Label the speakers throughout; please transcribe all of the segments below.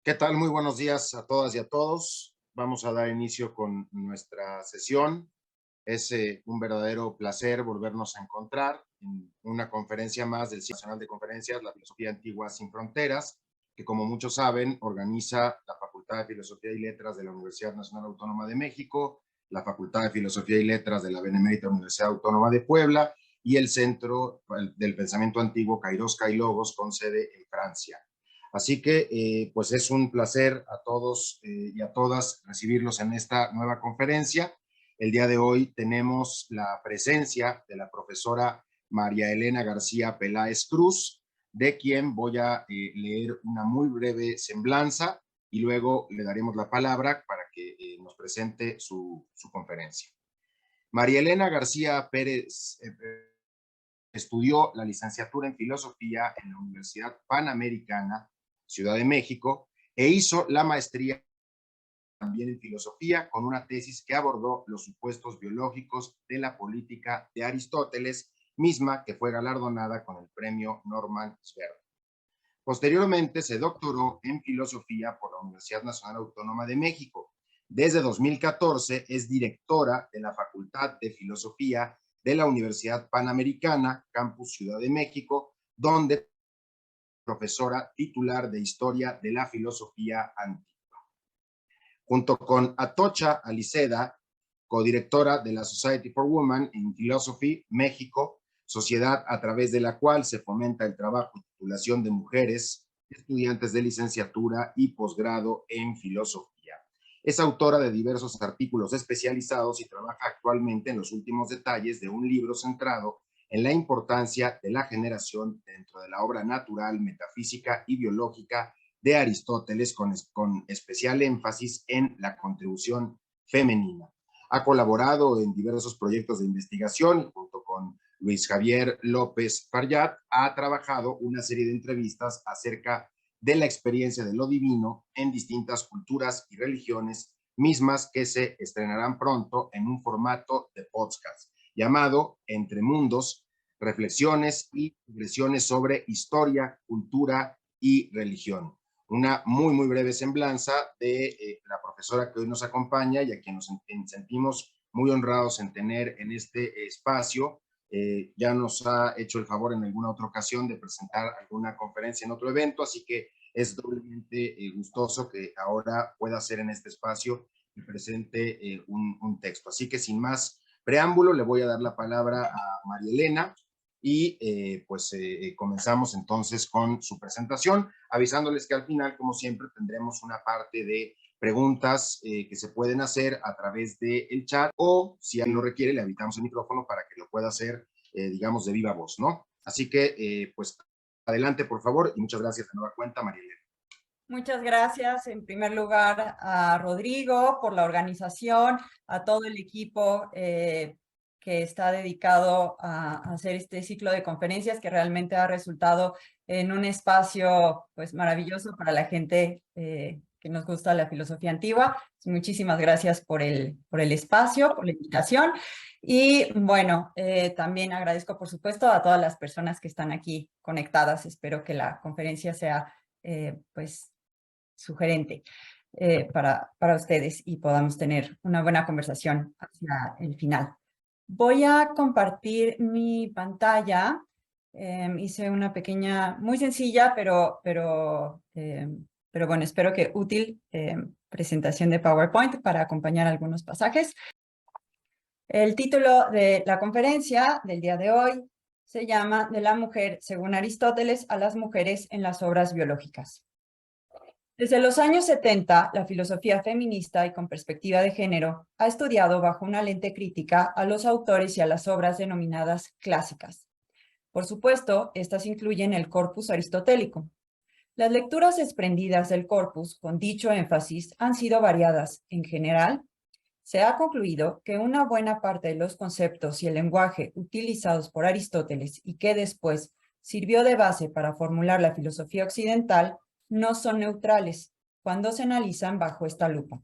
Speaker 1: ¿Qué tal? Muy buenos días a todas y a todos. Vamos a dar inicio con nuestra sesión. Es un verdadero placer volvernos a encontrar en una conferencia más del Ciclo Nacional de Conferencias, La Filosofía Antigua Sin Fronteras, que como muchos saben, organiza la Facultad de Filosofía y Letras de la Universidad Nacional Autónoma de México, la Facultad de Filosofía y Letras de la Benemérita Universidad Autónoma de Puebla y el Centro del Pensamiento Antiguo Kairos-Kai Logos, con sede en Francia. Así que, pues es un placer a todos y a todas recibirlos en esta nueva conferencia. El día de hoy tenemos la presencia de la profesora María Elena García Peláez Cruz, de quien voy a leer una muy breve semblanza y luego le daremos la palabra para que nos presente su conferencia. María Elena García Pérez estudió la licenciatura en Filosofía en la Universidad Panamericana, Ciudad de México, e hizo la maestría también en filosofía con una tesis que abordó los supuestos biológicos de la política de Aristóteles, misma que fue galardonada con el premio Norman Sverre. Posteriormente se doctoró en filosofía por la Universidad Nacional Autónoma de México. Desde 2014 es directora de la Facultad de Filosofía de la Universidad Panamericana, Campus Ciudad de México, donde es profesora titular de Historia de la Filosofía Antigua. Junto con Atocha Aliceda, codirectora de la Society for Women in Philosophy, México, sociedad a través de la cual se fomenta el trabajo y titulación de mujeres estudiantes de licenciatura y posgrado en filosofía. Es autora de diversos artículos especializados y trabaja actualmente en los últimos detalles de un libro centrado en la importancia de la generación dentro de la obra natural, metafísica y biológica de Aristóteles, con especial énfasis en la contribución femenina. Ha colaborado en diversos proyectos de investigación y junto con Luis Javier López Faryat ha trabajado una serie de entrevistas acerca de la experiencia de lo divino en distintas culturas y religiones, mismas que se estrenarán pronto en un formato de podcast llamado Entre Mundos, reflexiones y regresiones sobre historia, cultura y religión. Una muy breve semblanza de la profesora que hoy nos acompaña y a quien nos sentimos muy honrados en tener en este espacio. Ya nos ha hecho el favor en alguna otra ocasión de presentar alguna conferencia en otro evento, así que es doblemente gustoso que ahora pueda hacer en este espacio y presente un texto. Así que sin más preámbulo, le voy a dar la palabra a María Elena y comenzamos entonces con su presentación, avisándoles que al final, como siempre, tendremos una parte de preguntas que se pueden hacer a través del chat, o si alguien lo requiere, le habilitamos el micrófono para que lo pueda hacer, digamos, de viva voz, ¿no? Así que, pues, adelante, por favor, y muchas gracias de nueva cuenta, María Elena.
Speaker 2: Muchas gracias, en primer lugar, a Rodrigo por la organización, a todo el equipo que está dedicado a hacer este ciclo de conferencias, que realmente ha resultado en un espacio pues maravilloso para la gente que nos gusta la filosofía antigua. Muchísimas gracias por el espacio, por la invitación. Y bueno, también agradezco, por supuesto, a todas las personas que están aquí conectadas. Espero que la conferencia sea pues sugerente para ustedes y podamos tener una buena conversación hacia el final. Voy a compartir mi pantalla. Hice una pequeña, muy sencilla, pero bueno, espero que útil presentación de PowerPoint para acompañar algunos pasajes. El título de la conferencia del día de hoy se llama De la mujer, según Aristóteles, a las mujeres en las obras biológicas. Desde los años 70, la filosofía feminista y con perspectiva de género ha estudiado bajo una lente crítica a los autores y a las obras denominadas clásicas. Por supuesto, estas incluyen el corpus aristotélico. Las lecturas desprendidas del corpus con dicho énfasis han sido variadas. En general, se ha concluido que una buena parte de los conceptos y el lenguaje utilizados por Aristóteles y que después sirvió de base para formular la filosofía occidental no son neutrales cuando se analizan bajo esta lupa.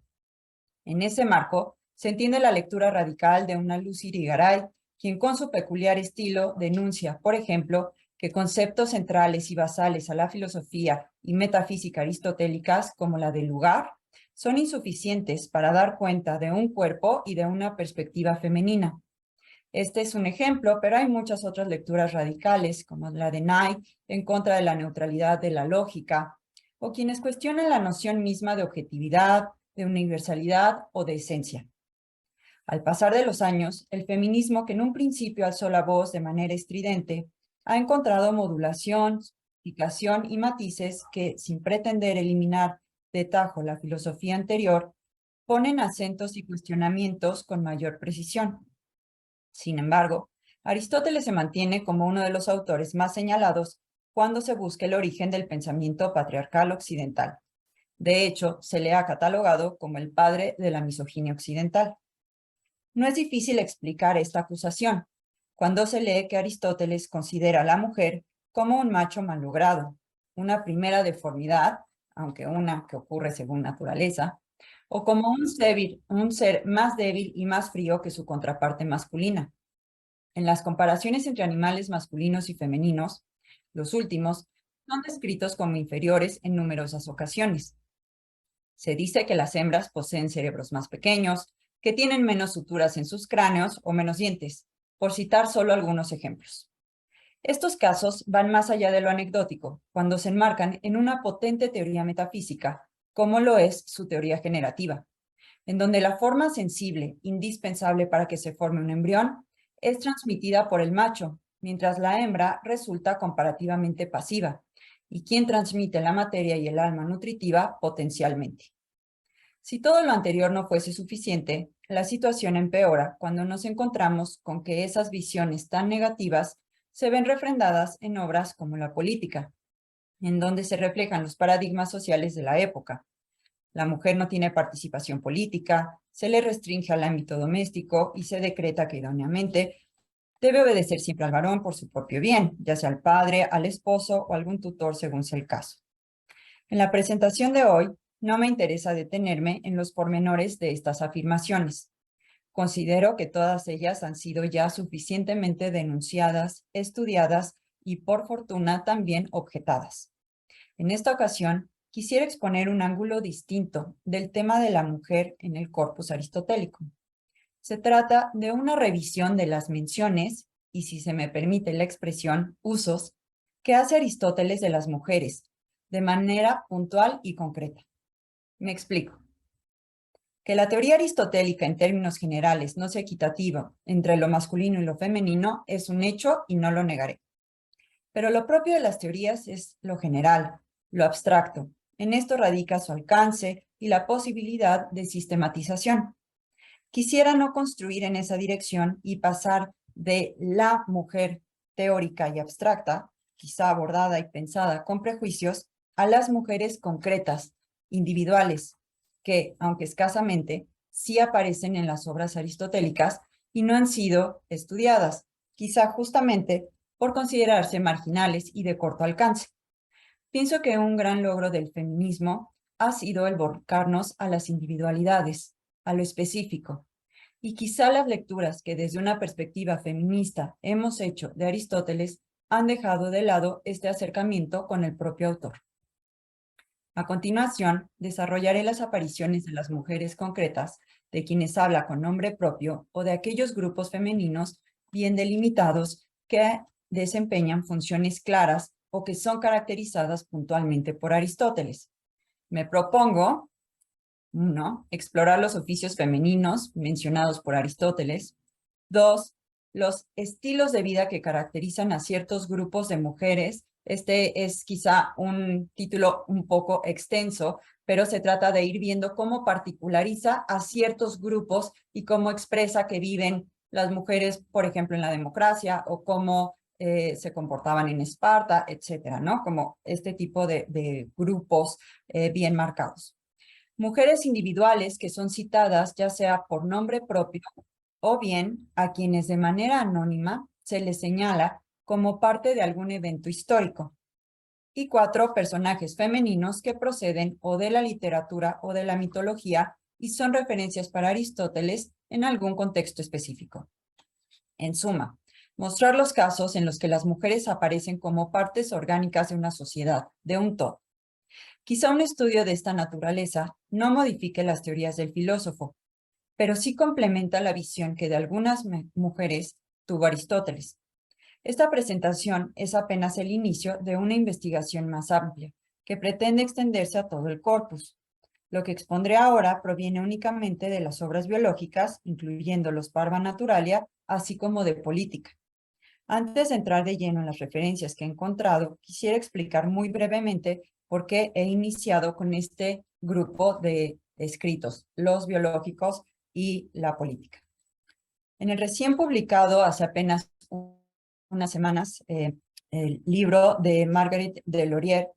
Speaker 2: En ese marco, se entiende la lectura radical de una Lucy Irigaray, quien con su peculiar estilo denuncia, por ejemplo, que conceptos centrales y basales a la filosofía y metafísica aristotélicas, como la del lugar, son insuficientes para dar cuenta de un cuerpo y de una perspectiva femenina. Este es un ejemplo, pero hay muchas otras lecturas radicales, como la de Knight, en contra de la neutralidad de la lógica, o quienes cuestionan la noción misma de objetividad, de universalidad o de esencia. Al pasar de los años, el feminismo, que en un principio alzó la voz de manera estridente, ha encontrado modulación, sofisticación y matices que, sin pretender eliminar de tajo la filosofía anterior, ponen acentos y cuestionamientos con mayor precisión. Sin embargo, Aristóteles se mantiene como uno de los autores más señalados cuando se busca el origen del pensamiento patriarcal occidental. De hecho, se le ha catalogado como el padre de la misoginia occidental. No es difícil explicar esta acusación cuando se lee que Aristóteles considera a la mujer como un macho malogrado, una primera deformidad, aunque una que ocurre según naturaleza, o como un ser más débil y más frío que su contraparte masculina. En las comparaciones entre animales masculinos y femeninos, los últimos son descritos como inferiores en numerosas ocasiones. Se dice que las hembras poseen cerebros más pequeños, que tienen menos suturas en sus cráneos o menos dientes, por citar solo algunos ejemplos. Estos casos van más allá de lo anecdótico, cuando se enmarcan en una potente teoría metafísica, como lo es su teoría generativa, en donde la forma sensible, indispensable para que se forme un embrión, es transmitida por el macho, mientras la hembra resulta comparativamente pasiva, y quien transmite la materia y el alma nutritiva potencialmente. Si todo lo anterior no fuese suficiente, la situación empeora cuando nos encontramos con que esas visiones tan negativas se ven refrendadas en obras como la política, en donde se reflejan los paradigmas sociales de la época. La mujer no tiene participación política, se le restringe al ámbito doméstico y se decreta que idóneamente debe obedecer siempre al varón por su propio bien, ya sea al padre, al esposo o algún tutor según sea el caso. En la presentación de hoy, no me interesa detenerme en los pormenores de estas afirmaciones. Considero que todas ellas han sido ya suficientemente denunciadas, estudiadas y, por fortuna, también objetadas. En esta ocasión, quisiera exponer un ángulo distinto del tema de la mujer en el corpus aristotélico. Se trata de una revisión de las menciones y, si se me permite la expresión, usos que hace Aristóteles de las mujeres, de manera puntual y concreta. Me explico. Que la teoría aristotélica en términos generales no sea equitativa entre lo masculino y lo femenino es un hecho y no lo negaré. Pero lo propio de las teorías es lo general, lo abstracto. En esto radica su alcance y la posibilidad de sistematización. Quisiera no construir en esa dirección y pasar de la mujer teórica y abstracta, quizá abordada y pensada con prejuicios, a las mujeres concretas, individuales, que, aunque escasamente, sí aparecen en las obras aristotélicas y no han sido estudiadas, quizá justamente por considerarse marginales y de corto alcance. Pienso que un gran logro del feminismo ha sido el volcarnos a las individualidades, a lo específico, y quizá las lecturas que desde una perspectiva feminista hemos hecho de Aristóteles han dejado de lado este acercamiento con el propio autor. A continuación, desarrollaré las apariciones de las mujeres concretas, de quienes habla con nombre propio o de aquellos grupos femeninos bien delimitados que desempeñan funciones claras o que son caracterizadas puntualmente por Aristóteles. Me propongo 1. Explorar los oficios femeninos mencionados por Aristóteles. 2. Los estilos de vida que caracterizan a ciertos grupos de mujeres. Este es quizá un título un poco extenso, pero se trata de ir viendo cómo particulariza a ciertos grupos y cómo expresa que viven las mujeres, por ejemplo, en la democracia o cómo se comportaban en Esparta, etcétera, ¿no? Como este tipo de grupos bien marcados. Mujeres individuales que son citadas ya sea por nombre propio o bien a quienes de manera anónima se les señala como parte de algún evento histórico. Y 4, personajes femeninos que proceden o de la literatura o de la mitología y son referencias para Aristóteles en algún contexto específico. En suma, Mostrar los casos en los que las mujeres aparecen como partes orgánicas de una sociedad, de un todo. Quizá un estudio de esta naturaleza no modifique las teorías del filósofo, pero sí complementa la visión que de algunas mujeres tuvo Aristóteles. Esta presentación es apenas el inicio de una investigación más amplia, que pretende extenderse a todo el corpus. Lo que expondré ahora proviene únicamente de las obras biológicas, incluyendo los Parva Naturalia, así como de política. Antes de entrar de lleno en las referencias que he encontrado, quisiera explicar muy brevemente por qué he iniciado con este grupo de escritos, los biológicos y la política. En el recién publicado hace apenas unas semanas, el libro de Marguerite de Laurier,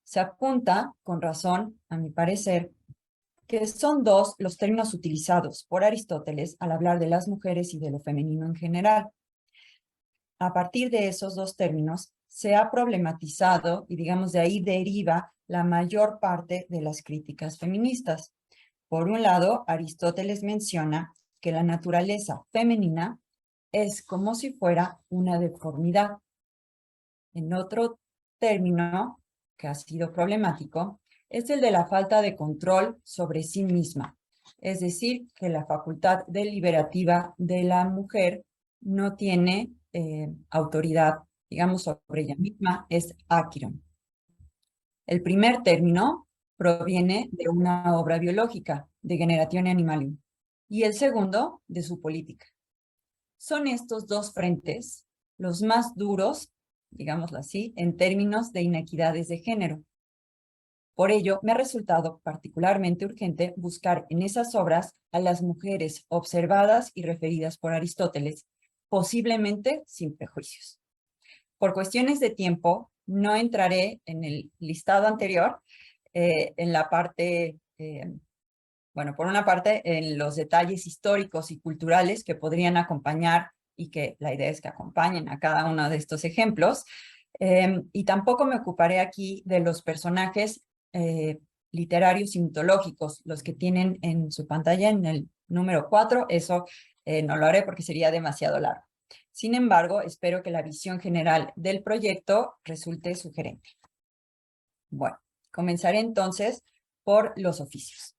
Speaker 2: se apunta, con razón, a mi parecer, que son dos los términos utilizados por Aristóteles al hablar de las mujeres y de lo femenino en general. A partir de esos dos términos, se ha problematizado y digamos de ahí deriva la mayor parte de las críticas feministas. Por un lado, Aristóteles menciona que la naturaleza femenina es como si fuera una deformidad. En otro término que ha sido problemático es el de la falta de control sobre sí misma, es decir, que la facultad deliberativa de la mujer no tiene autoridad, digamos, sobre ella misma, es Aquiron. El primer término proviene de una obra biológica, de Generatione Animalium, y el segundo de su política. Son estos dos frentes los más duros, digámoslo así, en términos de inequidades de género. Por ello, me ha resultado particularmente urgente buscar en esas obras a las mujeres observadas y referidas por Aristóteles, posiblemente sin prejuicios. Por cuestiones de tiempo, no entraré en el listado anterior, en la parte, bueno, por una parte, en los detalles históricos y culturales que podrían acompañar y que la idea es que acompañen a cada uno de estos ejemplos. Y tampoco me ocuparé aquí de los personajes literarios y mitológicos, los que tienen en su pantalla en el número 4, eso no lo haré porque sería demasiado largo. Sin embargo, espero que la visión general del proyecto resulte sugerente. Bueno, comenzaré entonces por los oficios.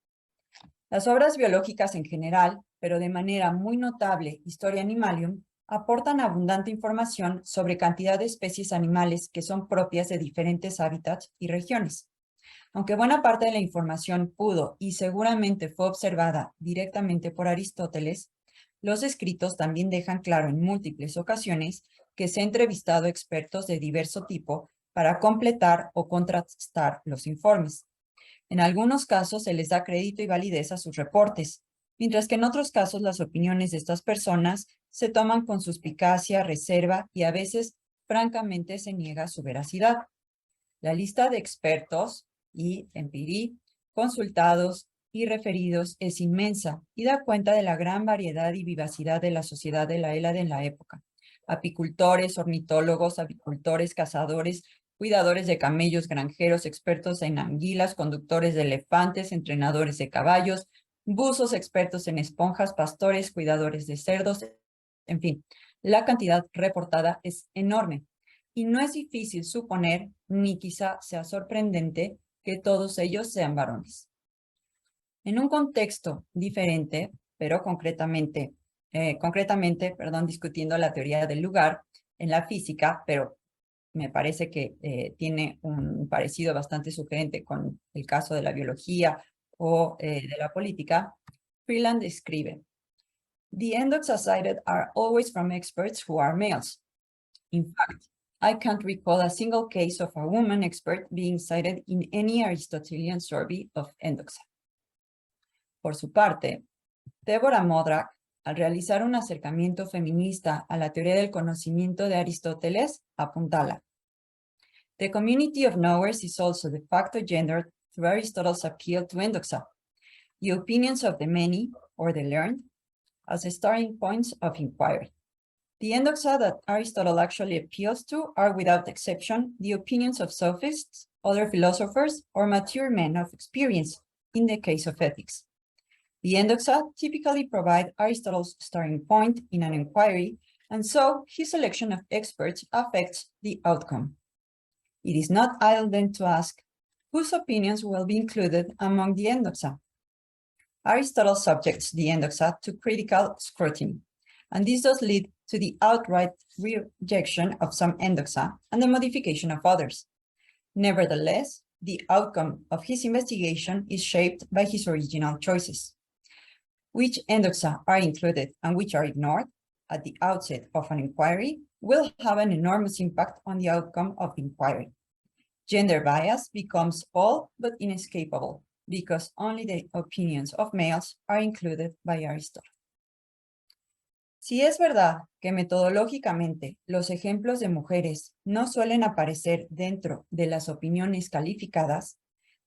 Speaker 2: Las obras biológicas en general, pero de manera muy notable Historia Animalium, aportan abundante información sobre cantidad de especies animales que son propias de diferentes hábitats y regiones. Aunque buena parte de la información pudo y seguramente fue observada directamente por Aristóteles, los escritos también dejan claro en múltiples ocasiones que se ha entrevistado expertos de diverso tipo para completar o contrastar los informes. En algunos casos se les da crédito y validez a sus reportes, mientras que en otros casos las opiniones de estas personas se toman con suspicacia, reserva y a veces francamente se niega su veracidad. La lista de expertos y empirí, consultados y referidos es inmensa y da cuenta de la gran variedad y vivacidad de la sociedad de la Hélade en la época. Apicultores, ornitólogos, avicultores, cazadores, cuidadores de camellos, granjeros, expertos en anguilas, conductores de elefantes, entrenadores de caballos, buzos expertos en esponjas, pastores, cuidadores de cerdos, en fin, la cantidad reportada es enorme. Y no es difícil suponer, ni quizá sea sorprendente, que todos ellos sean varones. En un contexto diferente, pero concretamente, discutiendo la teoría del lugar en la física, pero me parece que tiene un parecido bastante sugerente con el caso de la biología o de la política, Freeland escribe, "The endoxa cited are always from experts who are males. In fact, I can't recall a single case of a woman expert being cited in any Aristotelian survey of endoxa." Por su parte, Deborah Modrak, al realizar un acercamiento feminista a la teoría del conocimiento de Aristóteles, apuntala. The community of knowers is also de facto gendered through Aristotle's appeal to endoxa, the opinions of the many, or the learned, as starting points of inquiry. The endoxa that Aristotle actually appeals to are, without exception, the opinions of sophists, other philosophers, or mature men of experience, in the case of ethics. The endoxa typically provide Aristotle's starting point in an inquiry and so his selection of experts affects the outcome. It is not idle then to ask whose opinions will be included among the endoxa. Aristotle subjects the endoxa to critical scrutiny, and this does lead to the outright rejection of some endoxa and the modification of others. Nevertheless, the outcome of his investigation is shaped by his original choices. Which endoxa are included and which are ignored at the outset of an inquiry will have an enormous impact on the outcome of the inquiry. Gender bias becomes all but inescapable because only the opinions of males are included by Aristotle. Si es verdad que metodológicamente los ejemplos de mujeres no suelen aparecer dentro de las opiniones calificadas,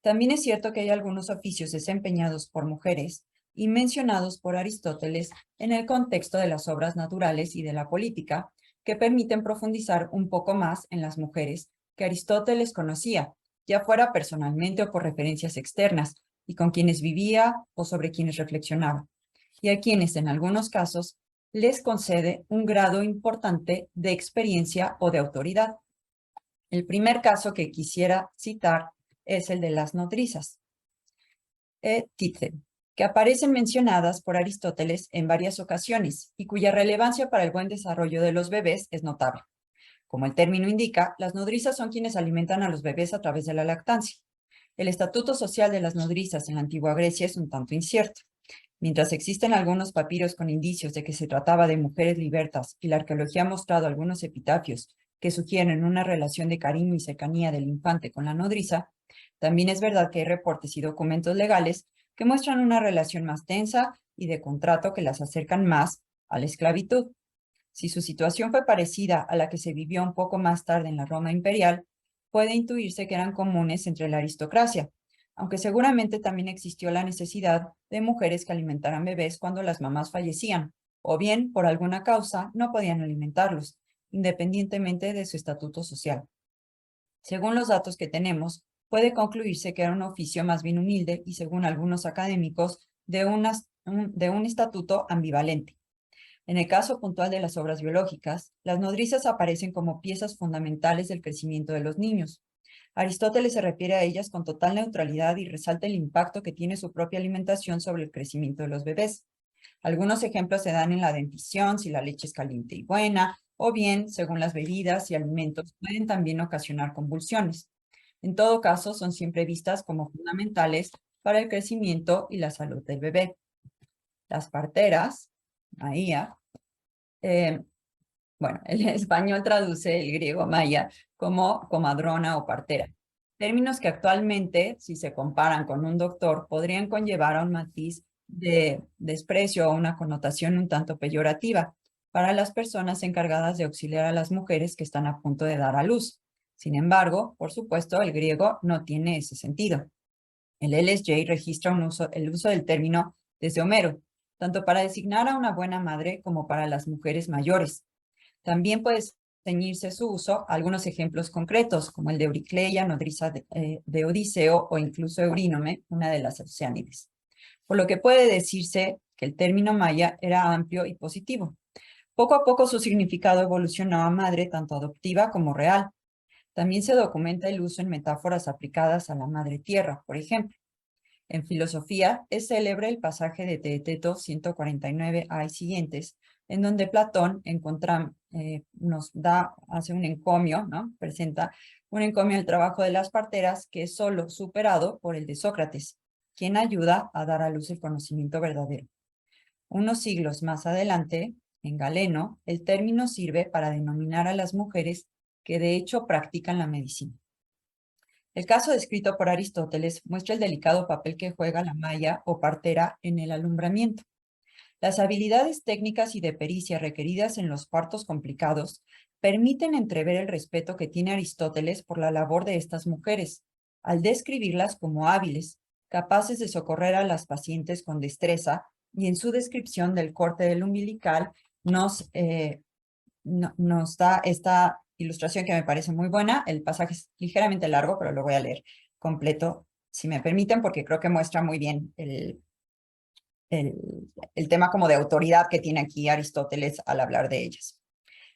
Speaker 2: también es cierto que hay algunos oficios desempeñados por mujeres y mencionados por Aristóteles en el contexto de las obras naturales y de la política, que permiten profundizar un poco más en las mujeres que Aristóteles conocía, ya fuera personalmente o por referencias externas, y con quienes vivía o sobre quienes reflexionaba, y a quienes en algunos casos les concede un grado importante de experiencia o de autoridad. El primer caso que quisiera citar es el de las nodrizas, que aparecen mencionadas por Aristóteles en varias ocasiones y cuya relevancia para el buen desarrollo de los bebés es notable. Como el término indica, las nodrizas son quienes alimentan a los bebés a través de la lactancia. El estatuto social de las nodrizas en la antigua Grecia es un tanto incierto. Mientras existen algunos papiros con indicios de que se trataba de mujeres libertas y la arqueología ha mostrado algunos epitafios que sugieren una relación de cariño y cercanía del infante con la nodriza, también es verdad que hay reportes y documentos legales que muestran una relación más tensa y de contrato que las acercan más a la esclavitud. Si su situación fue parecida a la que se vivió un poco más tarde en la Roma imperial, puede intuirse que eran comunes entre la aristocracia, aunque seguramente también existió la necesidad de mujeres que alimentaran bebés cuando las mamás fallecían, o bien por alguna causa no podían alimentarlos, independientemente de su estatuto social. Según los datos que tenemos, puede concluirse que era un oficio más bien humilde y, según algunos académicos, de un estatuto ambivalente. En el caso puntual de las obras biológicas, las nodrizas aparecen como piezas fundamentales del crecimiento de los niños. Aristóteles se refiere a ellas con total neutralidad y resalta el impacto que tiene su propia alimentación sobre el crecimiento de los bebés. Algunos ejemplos se dan en la dentición, si la leche es caliente y buena, o bien, según las bebidas y alimentos, pueden también ocasionar convulsiones. En todo caso, son siempre vistas como fundamentales para el crecimiento y la salud del bebé. Las parteras, Maía, bueno, el español traduce el griego maya como comadrona o partera. Términos que actualmente, si se comparan con un doctor, podrían conllevar a un matiz de desprecio o una connotación un tanto peyorativa para las personas encargadas de auxiliar a las mujeres que están a punto de dar a luz. Sin embargo, por supuesto, el griego no tiene ese sentido. El LSJ registra el uso del término desde Homero, tanto para designar a una buena madre como para las mujeres mayores. También puede ceñirse su uso a algunos ejemplos concretos, como el de Euricleia, nodriza de Odiseo, o incluso Eurínome, una de las Oceánides. Por lo que puede decirse que el término maya era amplio y positivo. Poco a poco su significado evolucionó a madre tanto adoptiva como real. También se documenta el uso en metáforas aplicadas a la madre tierra, por ejemplo. En filosofía es célebre el pasaje de Teeteto 149a y siguientes, en donde Platón hace un encomio, ¿no? Presenta un encomio al trabajo de las parteras que es solo superado por el de Sócrates, quien ayuda a dar a luz el conocimiento verdadero. Unos siglos más adelante, en Galeno, el término sirve para denominar a las mujeres que de hecho practican la medicina. El caso descrito por Aristóteles muestra el delicado papel que juega la maya o partera en el alumbramiento. Las habilidades técnicas y de pericia requeridas en los partos complicados permiten entrever el respeto que tiene Aristóteles por la labor de estas mujeres, al describirlas como hábiles, capaces de socorrer a las pacientes con destreza, y en su descripción del corte del umbilical nos da esta ilustración que me parece muy buena. El pasaje es ligeramente largo, pero lo voy a leer completo, si me permiten, porque creo que muestra muy bien el tema como de autoridad que tiene aquí Aristóteles al hablar de ellas.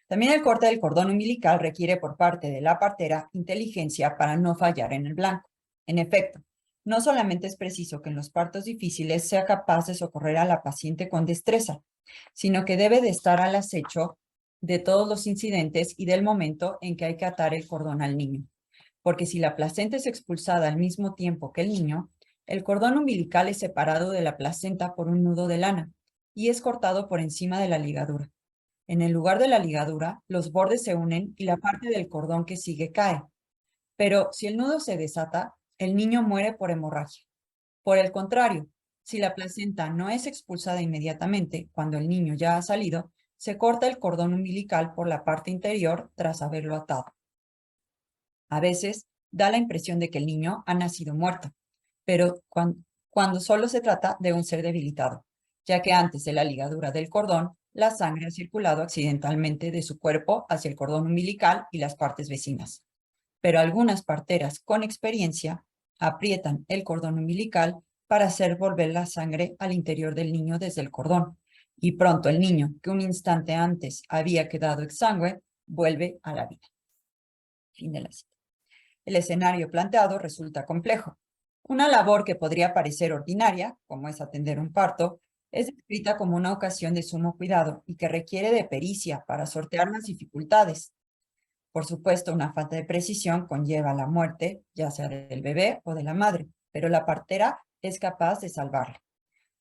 Speaker 2: También el corte del cordón umbilical requiere por parte de la partera inteligencia para no fallar en el blanco. En efecto, no solamente es preciso que en los partos difíciles sea capaz de socorrer a la paciente con destreza, sino que debe de estar al acecho de todos los incidentes y del momento en que hay que atar el cordón al niño. Porque si la placenta es expulsada al mismo tiempo que el niño, el cordón umbilical es separado de la placenta por un nudo de lana y es cortado por encima de la ligadura. En el lugar de la ligadura, los bordes se unen y la parte del cordón que sigue cae. Pero si el nudo se desata, el niño muere por hemorragia. Por el contrario, si la placenta no es expulsada inmediatamente, cuando el niño ya ha salido, se corta el cordón umbilical por la parte interior tras haberlo atado. A veces da la impresión de que el niño ha nacido muerto, pero cuando solo se trata de un ser debilitado, ya que antes de la ligadura del cordón, la sangre ha circulado accidentalmente de su cuerpo hacia el cordón umbilical y las partes vecinas. Pero algunas parteras con experiencia aprietan el cordón umbilical para hacer volver la sangre al interior del niño desde el cordón. Y pronto el niño, que un instante antes había quedado exangüe, vuelve a la vida. Fin de la cita. El escenario planteado resulta complejo. Una labor que podría parecer ordinaria, como es atender un parto, es descrita como una ocasión de sumo cuidado y que requiere de pericia para sortear las dificultades. Por supuesto, una falta de precisión conlleva la muerte, ya sea del bebé o de la madre, pero la partera es capaz de salvarla.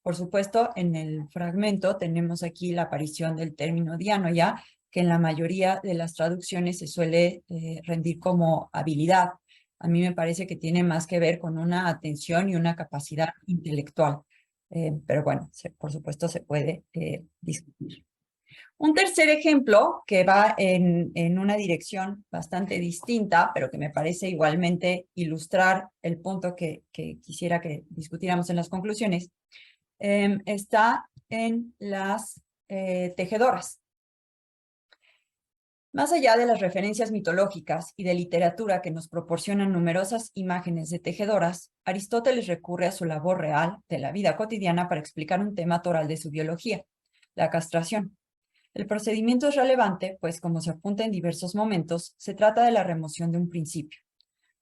Speaker 2: Por supuesto, en el fragmento tenemos aquí la aparición del término diano ya, que en la mayoría de las traducciones se suele rendir como habilidad. A mí me parece que tiene más que ver con una atención y una capacidad intelectual. Pero bueno, por supuesto se puede discutir. Un tercer ejemplo que va en una dirección bastante distinta, pero que me parece igualmente ilustrar el punto que quisiera que discutiéramos en las conclusiones, está en las tejedoras. Más allá de las referencias mitológicas y de literatura que nos proporcionan numerosas imágenes de tejedoras, Aristóteles recurre a su labor real de la vida cotidiana para explicar un tema toral de su biología, la castración. El procedimiento es relevante, pues como se apunta en diversos momentos, se trata de la remoción de un principio.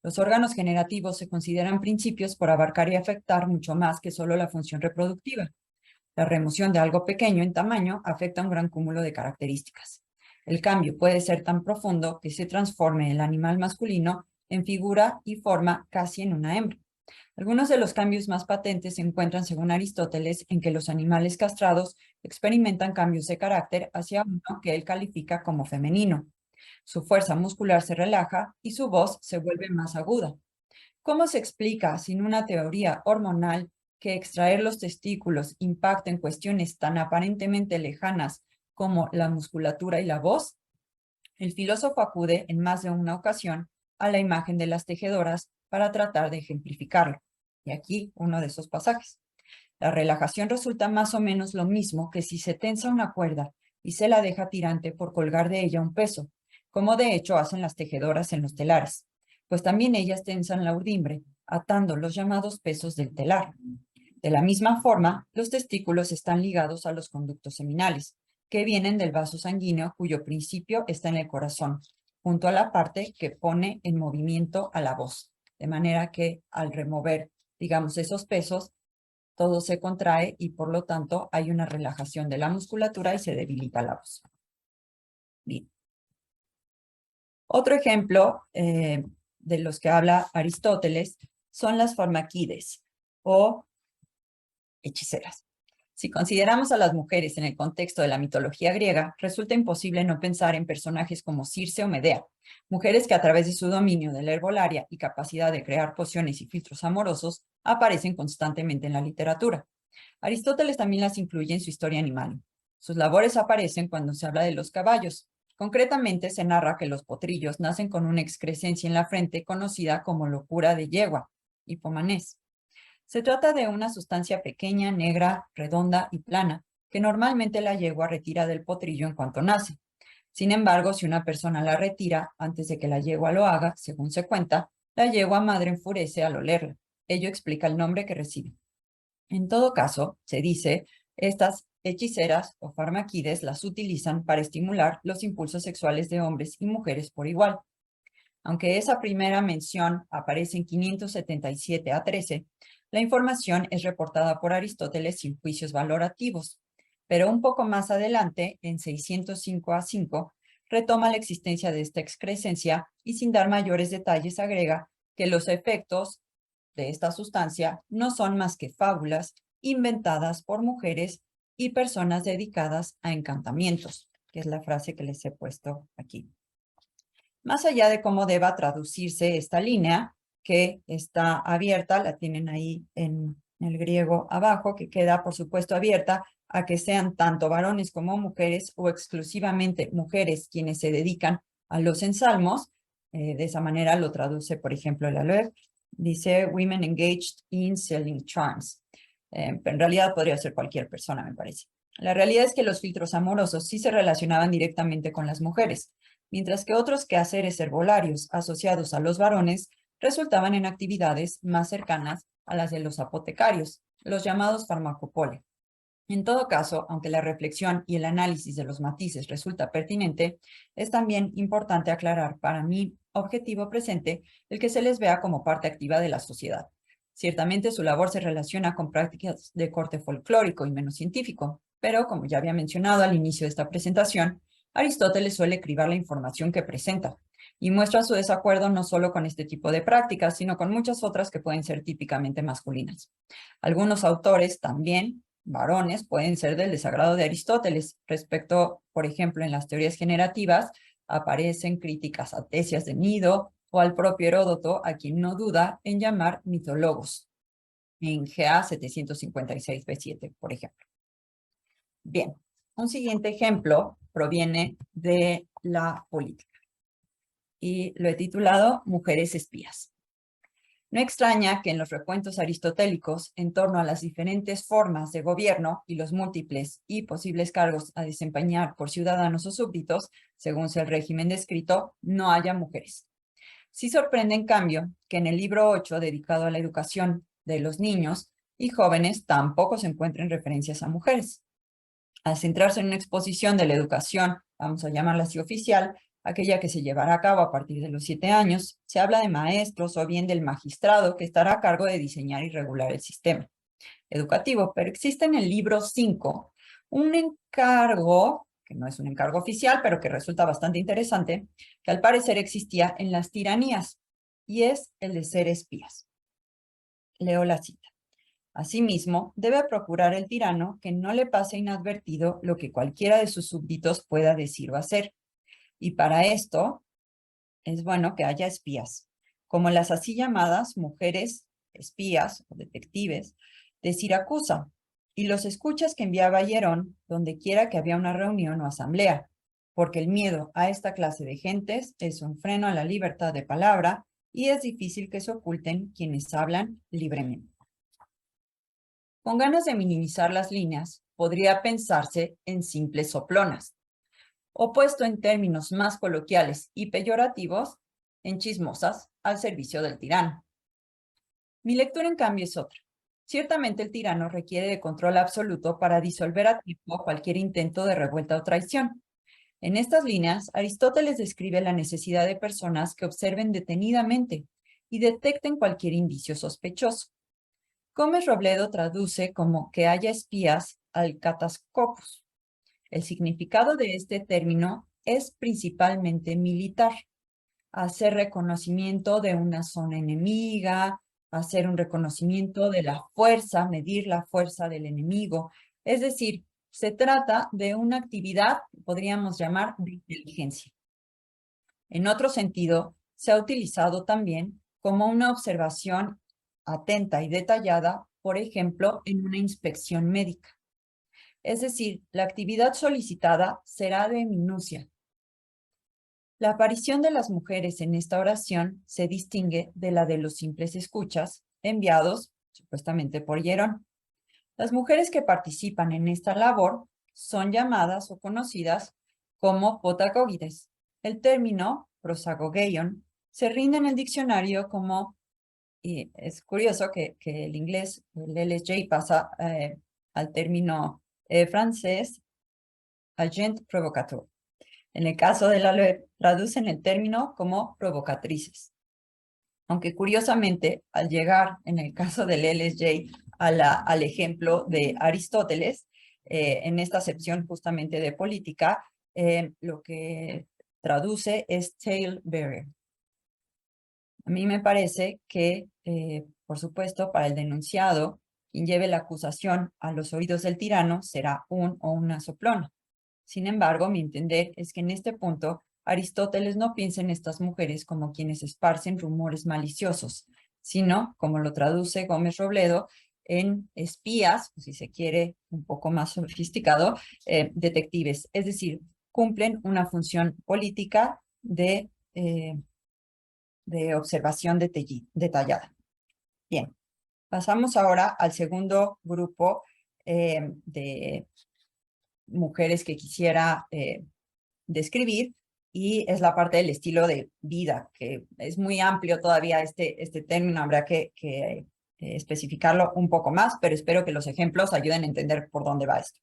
Speaker 2: Los órganos generativos se consideran principios por abarcar y afectar mucho más que solo la función reproductiva. La remoción de algo pequeño en tamaño afecta a un gran cúmulo de características. El cambio puede ser tan profundo que se transforme el animal masculino en figura y forma casi en una hembra. Algunos de los cambios más patentes se encuentran, según Aristóteles, en que los animales castrados experimentan cambios de carácter hacia uno que él califica como femenino. Su fuerza muscular se relaja y su voz se vuelve más aguda. ¿Cómo se explica, sin una teoría hormonal, que extraer los testículos impacte en cuestiones tan aparentemente lejanas como la musculatura y la voz? El filósofo acude en más de una ocasión a la imagen de las tejedoras para tratar de ejemplificarlo. Y aquí uno de esos pasajes. La relajación resulta más o menos lo mismo que si se tensa una cuerda y se la deja tirante por colgar de ella un peso, como de hecho hacen las tejedoras en los telares, pues también ellas tensan la urdimbre, atando los llamados pesos del telar. De la misma forma, los testículos están ligados a los conductos seminales, que vienen del vaso sanguíneo cuyo principio está en el corazón, junto a la parte que pone en movimiento a la voz. De manera que al remover, digamos, esos pesos, todo se contrae y por lo tanto hay una relajación de la musculatura y se debilita la voz. Bien. Otro ejemplo de los que habla Aristóteles son las farmaquides o hechiceras. Si consideramos a las mujeres en el contexto de la mitología griega, resulta imposible no pensar en personajes como Circe o Medea, mujeres que a través de su dominio de la herbolaria y capacidad de crear pociones y filtros amorosos aparecen constantemente en la literatura. Aristóteles también las incluye en su historia animal. Sus labores aparecen cuando se habla de los caballos. Concretamente se narra que los potrillos nacen con una excrescencia en la frente conocida como locura de yegua, hipomanés. Se trata de una sustancia pequeña, negra, redonda y plana, que normalmente la yegua retira del potrillo en cuanto nace. Sin embargo, si una persona la retira antes de que la yegua lo haga, según se cuenta, la yegua madre enfurece al olerla. Ello explica el nombre que recibe. En todo caso, se dice, Estas hechiceras o farmaquides las utilizan para estimular los impulsos sexuales de hombres y mujeres por igual. Aunque esa primera mención aparece en 577 a 13, la información es reportada por Aristóteles sin juicios valorativos, pero un poco más adelante, en 605 a 5, retoma la existencia de esta excrescencia y sin dar mayores detalles agrega que los efectos de esta sustancia no son más que fábulas inventadas por mujeres y personas dedicadas a encantamientos, que es la frase que les he puesto aquí. Más allá de cómo deba traducirse esta línea, que está abierta, la tienen ahí en el griego abajo, que queda, por supuesto, abierta a que sean tanto varones como mujeres o exclusivamente mujeres quienes se dedican a los ensalmos. De esa manera lo traduce, por ejemplo, la LEB. Dice, women engaged in selling charms. Pero en realidad podría ser cualquier persona, me parece. La realidad es que los filtros amorosos sí se relacionaban directamente con las mujeres, mientras que otros quehaceres herbolarios asociados a los varones resultaban en actividades más cercanas a las de los apotecarios, los llamados farmacopole. En todo caso, aunque la reflexión y el análisis de los matices resulta pertinente, es también importante aclarar para mi objetivo presente el que se les vea como parte activa de la sociedad. Ciertamente su labor se relaciona con prácticas de corte folclórico y menos científico, pero como ya había mencionado al inicio de esta presentación, Aristóteles suele cribar la información que presenta y muestra su desacuerdo no solo con este tipo de prácticas, sino con muchas otras que pueden ser típicamente masculinas. Algunos autores también varones pueden ser del desagrado de Aristóteles. Respecto, por ejemplo, en las teorías generativas, aparecen críticas a Tesias de Nido o al propio Heródoto, a quien no duda en llamar mitólogos, en GA 756 B7, por ejemplo. Bien, un siguiente ejemplo proviene de la política y lo he titulado Mujeres espías. No extraña que en los recuentos aristotélicos en torno a las diferentes formas de gobierno y los múltiples y posibles cargos a desempeñar por ciudadanos o súbditos, según sea el régimen descrito, no haya mujeres. Sí sorprende, en cambio, que en el libro 8, dedicado a la educación de los niños y jóvenes, tampoco se encuentren referencias a mujeres. Al centrarse en una exposición de la educación, vamos a llamarla así oficial, aquella que se llevará a cabo a partir de los 7 años, se habla de maestros o bien del magistrado que estará a cargo de diseñar y regular el sistema educativo. Pero existe en el libro 5 un encargo, que no es un encargo oficial, pero que resulta bastante interesante, que al parecer existía en las tiranías, y es el de ser espías. Leo la cita. Asimismo, debe procurar el tirano que no le pase inadvertido lo que cualquiera de sus súbditos pueda decir o hacer. Y para esto es bueno que haya espías, como las así llamadas mujeres espías o detectives de Siracusa, y los escuchas que enviaba Hierón donde quiera que había una reunión o asamblea, porque el miedo a esta clase de gentes es un freno a la libertad de palabra y es difícil que se oculten quienes hablan libremente. Con ganas de minimizar las líneas, podría pensarse en simples soplonas, o puesto en términos más coloquiales y peyorativos, en chismosas al servicio del tirano. Mi lectura, en cambio, es otra. Ciertamente el tirano requiere de control absoluto para disolver a tiempo cualquier intento de revuelta o traición. En estas líneas, Aristóteles describe la necesidad de personas que observen detenidamente y detecten cualquier indicio sospechoso. Gómez Robledo traduce como que haya espías al catascopus. El significado de este término es principalmente militar. Hacer reconocimiento de una zona enemiga, hacer un reconocimiento de la fuerza, medir la fuerza del enemigo. Es decir, se trata de una actividad que podríamos llamar de inteligencia. En otro sentido, se ha utilizado también como una observación atenta y detallada, por ejemplo, en una inspección médica. Es decir, la actividad solicitada será de minucia. La aparición de las mujeres en esta oración se distingue de la de los simples escuchas enviados, supuestamente por Hierón. Las mujeres que participan en esta labor son llamadas o conocidas como potagogides. El término prosagogeion se rinde en el diccionario como, y es curioso que el inglés, el LSJ, pasa al término francés agent provocateur. En el caso de la LOE, traducen el término como provocatrices. Aunque curiosamente, al llegar en el caso del LSJ al ejemplo de Aristóteles, en esta acepción justamente de política, lo que traduce es tale-bearer. A mí me parece que, por supuesto, para el denunciado, quien lleve la acusación a los oídos del tirano será un o una soplona. Sin embargo, mi entender es que en este punto Aristóteles no piensa en estas mujeres como quienes esparcen rumores maliciosos, sino, como lo traduce Gómez Robledo, en espías, o si se quiere un poco más sofisticado, detectives. Es decir, cumplen una función política de observación detallada. Bien, pasamos ahora al segundo grupo de mujeres que quisiera describir, y es la parte del estilo de vida, que es muy amplio todavía este término, habrá que especificarlo un poco más, pero espero que los ejemplos ayuden a entender por dónde va esto.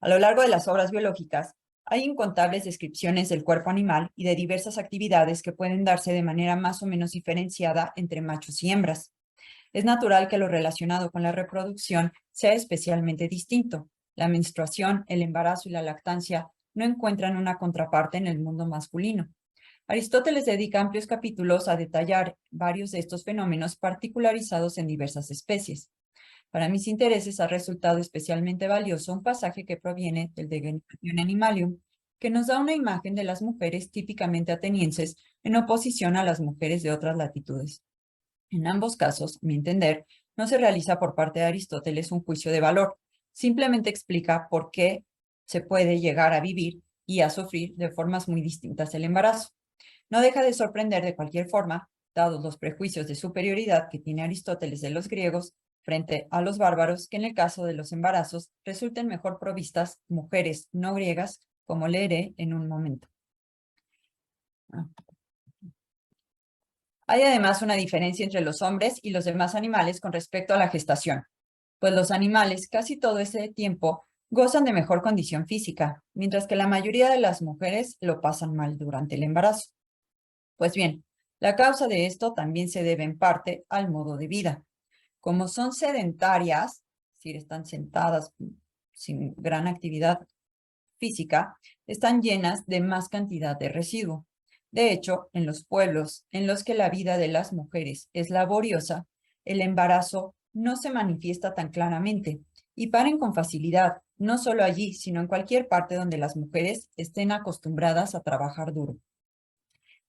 Speaker 2: A lo largo de las obras biológicas, hay incontables descripciones del cuerpo animal y de diversas actividades que pueden darse de manera más o menos diferenciada entre machos y hembras. Es natural que lo relacionado con la reproducción sea especialmente distinto. La menstruación, el embarazo y la lactancia no encuentran una contraparte en el mundo masculino. Aristóteles dedica amplios capítulos a detallar varios de estos fenómenos particularizados en diversas especies. Para mis intereses ha resultado especialmente valioso un pasaje que proviene del De Generatione Animalium, que nos da una imagen de las mujeres típicamente atenienses en oposición a las mujeres de otras latitudes. En ambos casos, a mi entender, no se realiza por parte de Aristóteles un juicio de valor, simplemente explica por qué se puede llegar a vivir y a sufrir de formas muy distintas el embarazo. No deja de sorprender de cualquier forma, dados los prejuicios de superioridad que tiene Aristóteles de los griegos frente a los bárbaros, que en el caso de los embarazos resulten mejor provistas mujeres no griegas, como leeré en un momento. Hay además una diferencia entre los hombres y los demás animales con respecto a la gestación, pues los animales casi todo ese tiempo gozan de mejor condición física, mientras que la mayoría de las mujeres lo pasan mal durante el embarazo. Pues bien, la causa de esto también se debe en parte al modo de vida. Como son sedentarias, es decir, están sentadas sin gran actividad física, están llenas de más cantidad de residuo. De hecho, en los pueblos en los que la vida de las mujeres es laboriosa, el embarazo no se manifiesta tan claramente y paren con facilidad, no solo allí, sino en cualquier parte donde las mujeres estén acostumbradas a trabajar duro.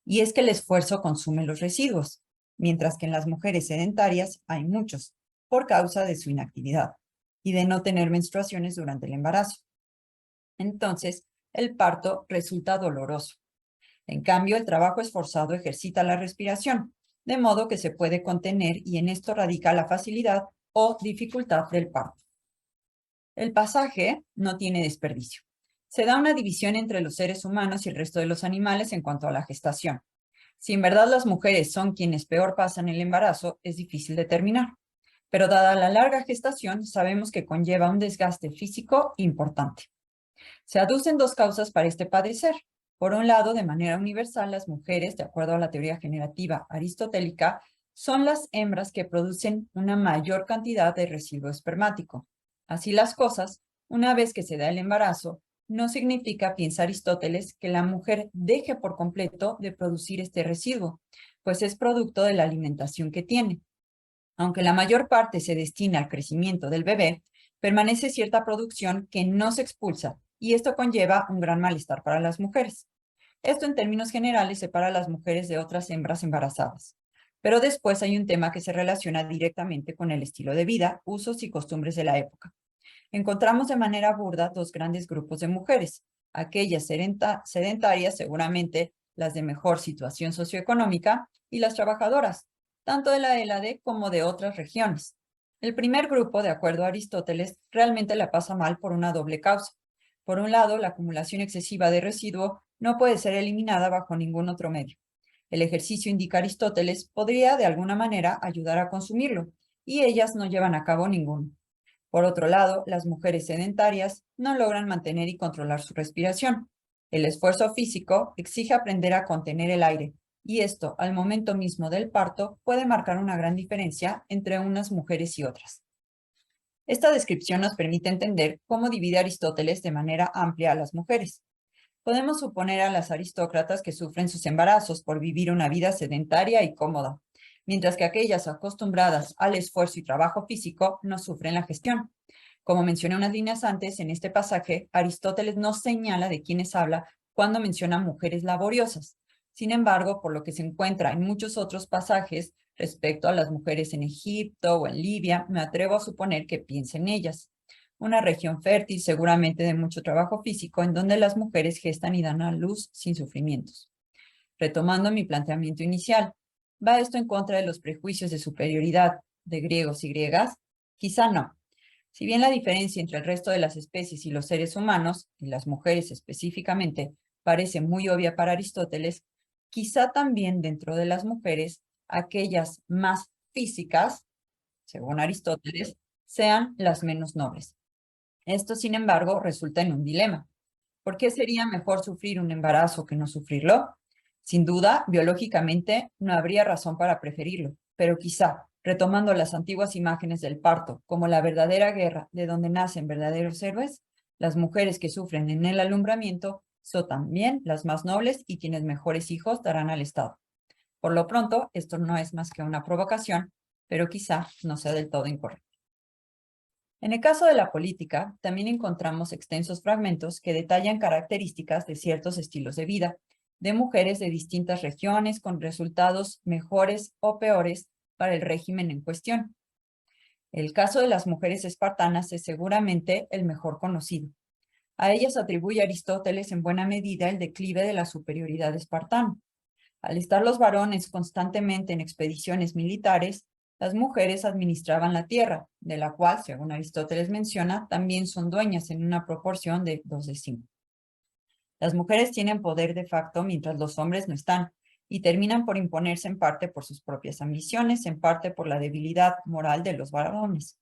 Speaker 2: Y es que el esfuerzo consume los residuos, mientras que en las mujeres sedentarias hay muchos, por causa de su inactividad y de no tener menstruaciones durante el embarazo. Entonces, el parto resulta doloroso. En cambio, el trabajo esforzado ejercita la respiración, de modo que se puede contener, y en esto radica la facilidad o dificultad del parto. El pasaje no tiene desperdicio. Se da una división entre los seres humanos y el resto de los animales en cuanto a la gestación. Si en verdad las mujeres son quienes peor pasan el embarazo, es difícil determinar. Pero dada la larga gestación, sabemos que conlleva un desgaste físico importante. Se aducen dos causas para este padecer. Por un lado, de manera universal, las mujeres, de acuerdo a la teoría generativa aristotélica, son las hembras que producen una mayor cantidad de residuo espermático. Así las cosas, una vez que se da el embarazo, no significa, piensa Aristóteles, que la mujer deje por completo de producir este residuo, pues es producto de la alimentación que tiene. Aunque la mayor parte se destina al crecimiento del bebé, permanece cierta producción que no se expulsa, y esto conlleva un gran malestar para las mujeres. Esto en términos generales separa a las mujeres de otras hembras embarazadas. Pero después hay un tema que se relaciona directamente con el estilo de vida, usos y costumbres de la época. Encontramos de manera burda dos grandes grupos de mujeres: aquellas sedentarias, seguramente las de mejor situación socioeconómica, y las trabajadoras, tanto de la Hélade como de otras regiones. El primer grupo, de acuerdo a Aristóteles, realmente la pasa mal por una doble causa. Por un lado, la acumulación excesiva de residuo no puede ser eliminada bajo ningún otro medio. El ejercicio, indica Aristóteles, podría de alguna manera ayudar a consumirlo, y ellas no llevan a cabo ninguno. Por otro lado, las mujeres sedentarias no logran mantener y controlar su respiración. El esfuerzo físico exige aprender a contener el aire, y esto, al momento mismo del parto, puede marcar una gran diferencia entre unas mujeres y otras. Esta descripción nos permite entender cómo divide Aristóteles de manera amplia a las mujeres. Podemos suponer a las aristócratas que sufren sus embarazos por vivir una vida sedentaria y cómoda, mientras que aquellas acostumbradas al esfuerzo y trabajo físico no sufren la gestión. Como mencioné unas líneas antes, en este pasaje, Aristóteles no señala de quiénes habla cuando menciona mujeres laboriosas. Sin embargo, por lo que se encuentra en muchos otros pasajes respecto a las mujeres en Egipto o en Libia, me atrevo a suponer que piensa en ellas. Una región fértil, seguramente de mucho trabajo físico, en donde las mujeres gestan y dan a luz sin sufrimientos. Retomando mi planteamiento inicial, ¿va esto en contra de los prejuicios de superioridad de griegos y griegas? Quizá no. Si bien la diferencia entre el resto de las especies y los seres humanos, y las mujeres específicamente, parece muy obvia para Aristóteles, quizá también dentro de las mujeres, aquellas más físicas, según Aristóteles, sean las menos nobles. Esto, sin embargo, resulta en un dilema. ¿Por qué sería mejor sufrir un embarazo que no sufrirlo? Sin duda, biológicamente no habría razón para preferirlo, pero quizá, retomando las antiguas imágenes del parto como la verdadera guerra de donde nacen verdaderos héroes, las mujeres que sufren en el alumbramiento son también las más nobles y quienes mejores hijos darán al Estado. Por lo pronto, esto no es más que una provocación, pero quizá no sea del todo incorrecto. En el caso de la política, también encontramos extensos fragmentos que detallan características de ciertos estilos de vida, de mujeres de distintas regiones con resultados mejores o peores para el régimen en cuestión. El caso de las mujeres espartanas es seguramente el mejor conocido. A ellas atribuye Aristóteles en buena medida el declive de la superioridad espartana. Al estar los varones constantemente en expediciones militares, las mujeres administraban la tierra, de la cual, según Aristóteles menciona, también son dueñas en una proporción de 2 de 5. Las mujeres tienen poder de facto mientras los hombres no están, y terminan por imponerse en parte por sus propias ambiciones, en parte por la debilidad moral de los varones,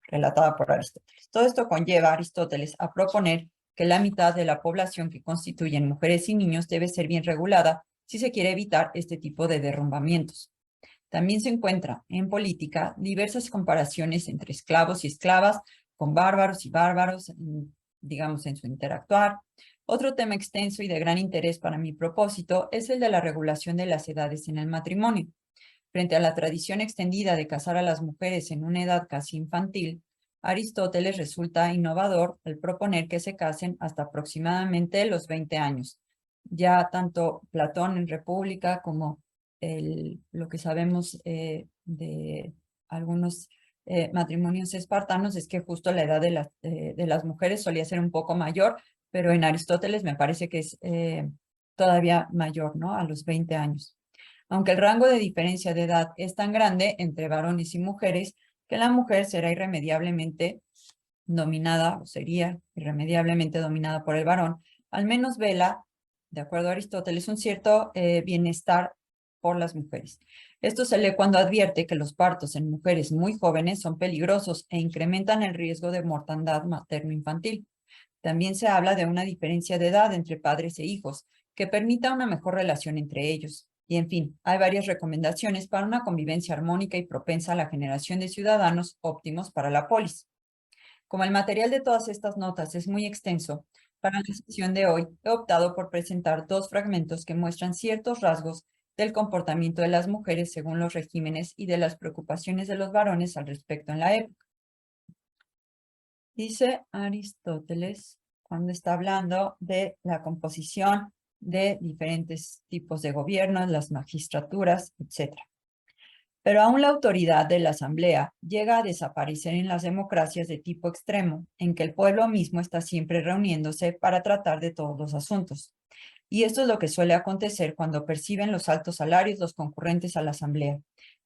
Speaker 2: relatada por Aristóteles. Todo esto conlleva a Aristóteles a proponer que la mitad de la población que constituyen mujeres y niños debe ser bien regulada si se quiere evitar este tipo de derrumbamientos. También se encuentra en política diversas comparaciones entre esclavos y esclavas, con bárbaros y bárbaros, digamos, en su interactuar. Otro tema extenso y de gran interés para mi propósito es el de la regulación de las edades en el matrimonio. Frente a la tradición extendida de casar a las mujeres en una edad casi infantil, Aristóteles resulta innovador al proponer que se casen hasta aproximadamente los 20 años. Ya tanto Platón en República como lo que sabemos de algunos matrimonios espartanos es que justo la edad de las mujeres solía ser un poco mayor, pero en Aristóteles me parece que es todavía mayor, ¿no? A los 20 años. Aunque el rango de diferencia de edad es tan grande entre varones y mujeres que la mujer será irremediablemente dominada o sería irremediablemente dominada por el varón, al menos vela, de acuerdo a Aristóteles, un cierto bienestar por las mujeres. Esto se lee cuando advierte que los partos en mujeres muy jóvenes son peligrosos e incrementan el riesgo de mortandad materno-infantil. También se habla de una diferencia de edad entre padres e hijos que permita una mejor relación entre ellos. Y en fin, hay varias recomendaciones para una convivencia armónica y propensa a la generación de ciudadanos óptimos para la polis. Como el material de todas estas notas es muy extenso, para la sesión de hoy he optado por presentar 2 fragmentos que muestran ciertos rasgos del comportamiento de las mujeres según los regímenes y de las preocupaciones de los varones al respecto en la época. Dice Aristóteles cuando está hablando de la composición de diferentes tipos de gobierno, las magistraturas, etc. Pero aún la autoridad de la asamblea llega a desaparecer en las democracias de tipo extremo, en que el pueblo mismo está siempre reuniéndose para tratar de todos los asuntos. Y esto es lo que suele acontecer cuando perciben los altos salarios los concurrentes a la asamblea,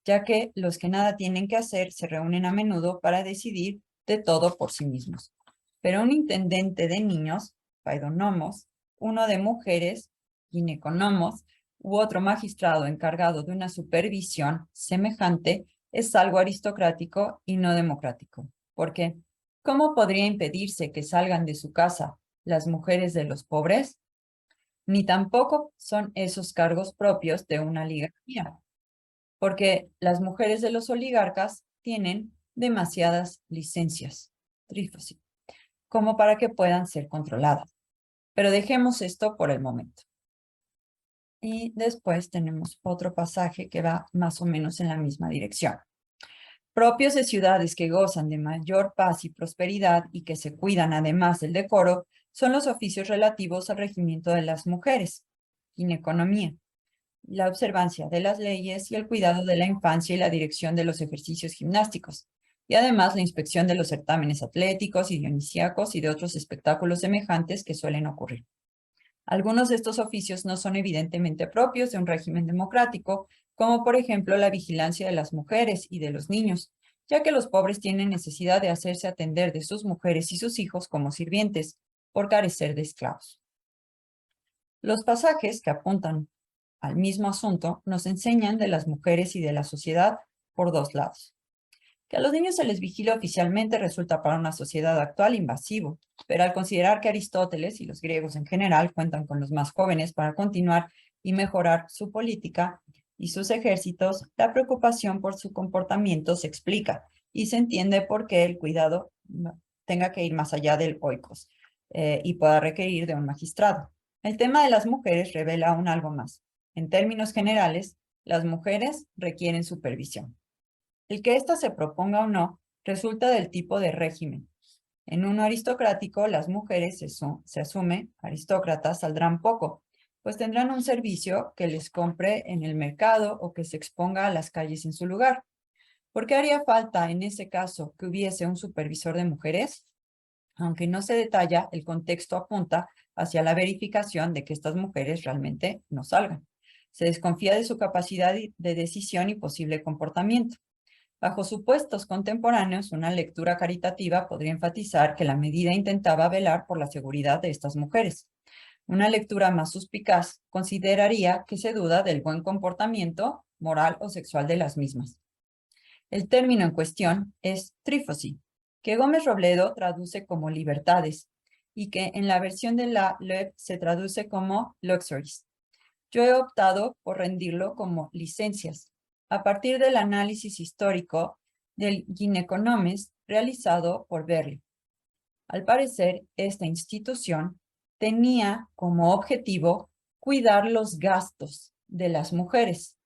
Speaker 2: ya que los que nada tienen que hacer se reúnen a menudo para decidir de todo por sí mismos. Pero un intendente de niños, paidonomos, uno de mujeres, gineconomos, u otro magistrado encargado de una supervisión semejante, es algo aristocrático y no democrático. ¿Por qué? ¿Cómo podría impedirse que salgan de su casa las mujeres de los pobres? Ni tampoco son esos cargos propios de una oligarquía, porque las mujeres de los oligarcas tienen demasiadas licencias, trífosi, como para que puedan ser controladas. Pero dejemos esto por el momento. Y después tenemos otro pasaje que va más o menos en la misma dirección. Propios de ciudades que gozan de mayor paz y prosperidad y que se cuidan además del decoro, son los oficios relativos al regimiento de las mujeres, gineconomía, la observancia de las leyes y el cuidado de la infancia y la dirección de los ejercicios gimnásticos, y además la inspección de los certámenes atléticos y dionisíacos y de otros espectáculos semejantes que suelen ocurrir. Algunos de estos oficios no son evidentemente propios de un régimen democrático, como por ejemplo la vigilancia de las mujeres y de los niños, ya que los pobres tienen necesidad de hacerse atender de sus mujeres y sus hijos como sirvientes, por carecer de esclavos. Los pasajes que apuntan al mismo asunto nos enseñan de las mujeres y de la sociedad por dos lados. Que a los niños se les vigile oficialmente resulta para una sociedad actual invasivo, pero al considerar que Aristóteles y los griegos en general cuentan con los más jóvenes para continuar y mejorar su política y sus ejércitos, la preocupación por su comportamiento se explica y se entiende por qué el cuidado tenga que ir más allá del oikos y pueda requerir de un magistrado. El tema de las mujeres revela aún algo más. En términos generales, las mujeres requieren supervisión. El que ésta se proponga o no resulta del tipo de régimen. En uno aristocrático, las mujeres, se asume, aristócratas, saldrán poco, pues tendrán un servicio que les compre en el mercado o que se exponga a las calles en su lugar. ¿Por qué haría falta en ese caso que hubiese un supervisor de mujeres? Aunque no se detalla, el contexto apunta hacia la verificación de que estas mujeres realmente no salgan. Se desconfía de su capacidad de decisión y posible comportamiento. Bajo supuestos contemporáneos, una lectura caritativa podría enfatizar que la medida intentaba velar por la seguridad de estas mujeres. Una lectura más suspicaz consideraría que se duda del buen comportamiento moral o sexual de las mismas. El término en cuestión es trífosi, que Gómez Robledo traduce como libertades y que en la versión de la LEB se traduce como luxuries. Yo he optado por rendirlo como licencias, a partir del análisis histórico del Gineconomes realizado por Berle. Al parecer, esta institución tenía como objetivo cuidar los gastos de las mujeres.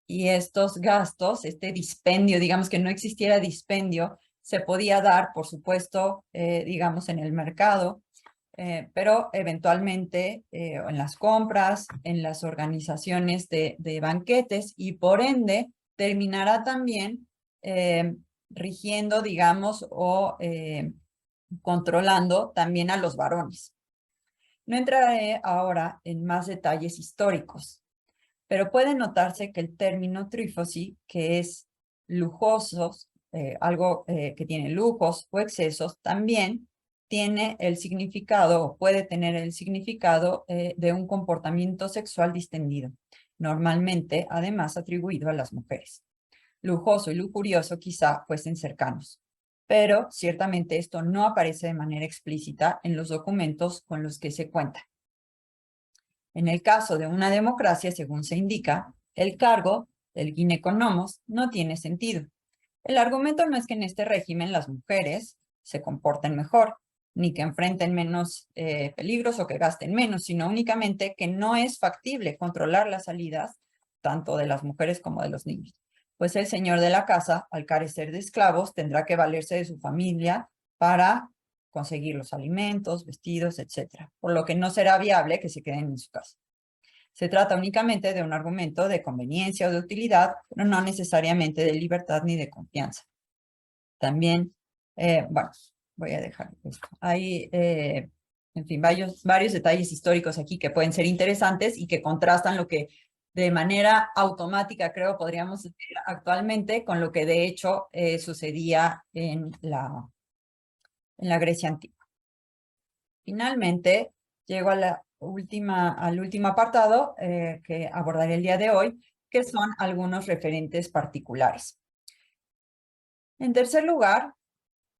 Speaker 2: Y estos gastos, este dispendio, digamos que no existiera dispendio, se podía dar, por supuesto, digamos, en el mercado, pero eventualmente en las compras, en las organizaciones de banquetes y por ende terminará también rigiendo, digamos, o controlando también a los varones. No entraré ahora en más detalles históricos, pero puede notarse que el término trífosi, que es lujosos, algo que tiene lujos o excesos, también tiene el significado o puede tener el significado de un comportamiento sexual distendido, normalmente además atribuido a las mujeres. Lujoso y lujurioso quizá fuesen cercanos, pero ciertamente esto no aparece de manera explícita en los documentos con los que se cuenta. En el caso de una democracia, según se indica, el cargo del gineconomos no tiene sentido. El argumento no es que en este régimen las mujeres se comporten mejor, ni que enfrenten menos peligros o que gasten menos, sino únicamente que no es factible controlar las salidas tanto de las mujeres como de los niños. Pues el señor de la casa, al carecer de esclavos, tendrá que valerse de su familia para conseguir los alimentos, vestidos, etc. Por lo que no será viable que se queden en su casa. Se trata únicamente de un argumento de conveniencia o de utilidad, pero no necesariamente de libertad ni de confianza. También, bueno, voy a dejar esto. Hay, en fin, varios detalles históricos aquí que pueden ser interesantes y que contrastan lo que de manera automática, creo, podríamos decir actualmente con lo que de hecho sucedía en la Grecia antigua. Finalmente, llego a al último apartado que abordaré el día de hoy, que son algunos referentes particulares. En tercer lugar,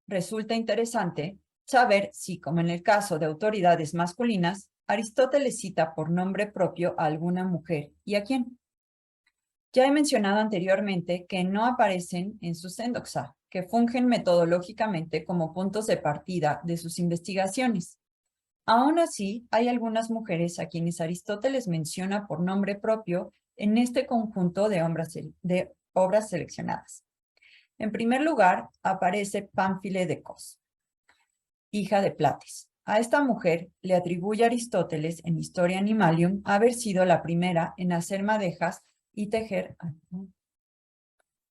Speaker 2: resulta interesante saber si, como en el caso de autoridades masculinas, Aristóteles cita por nombre propio a alguna mujer y a quién. Ya he mencionado anteriormente que no aparecen en sus endoxa, que fungen metodológicamente como puntos de partida de sus investigaciones. Aún así, hay algunas mujeres a quienes Aristóteles menciona por nombre propio en este conjunto de obras seleccionadas. En primer lugar, aparece Pánfile de Cos, hija de Plates. A esta mujer le atribuye Aristóteles en Historia Animalium haber sido la primera en hacer madejas y tejer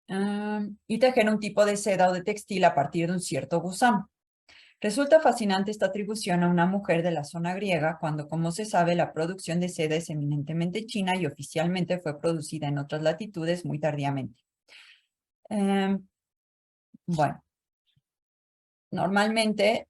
Speaker 2: un tipo de seda o de textil a partir de un cierto gusano. Resulta fascinante esta atribución a una mujer de la zona griega cuando, como se sabe, la producción de seda es eminentemente china y oficialmente fue producida en otras latitudes muy tardíamente. Bueno, normalmente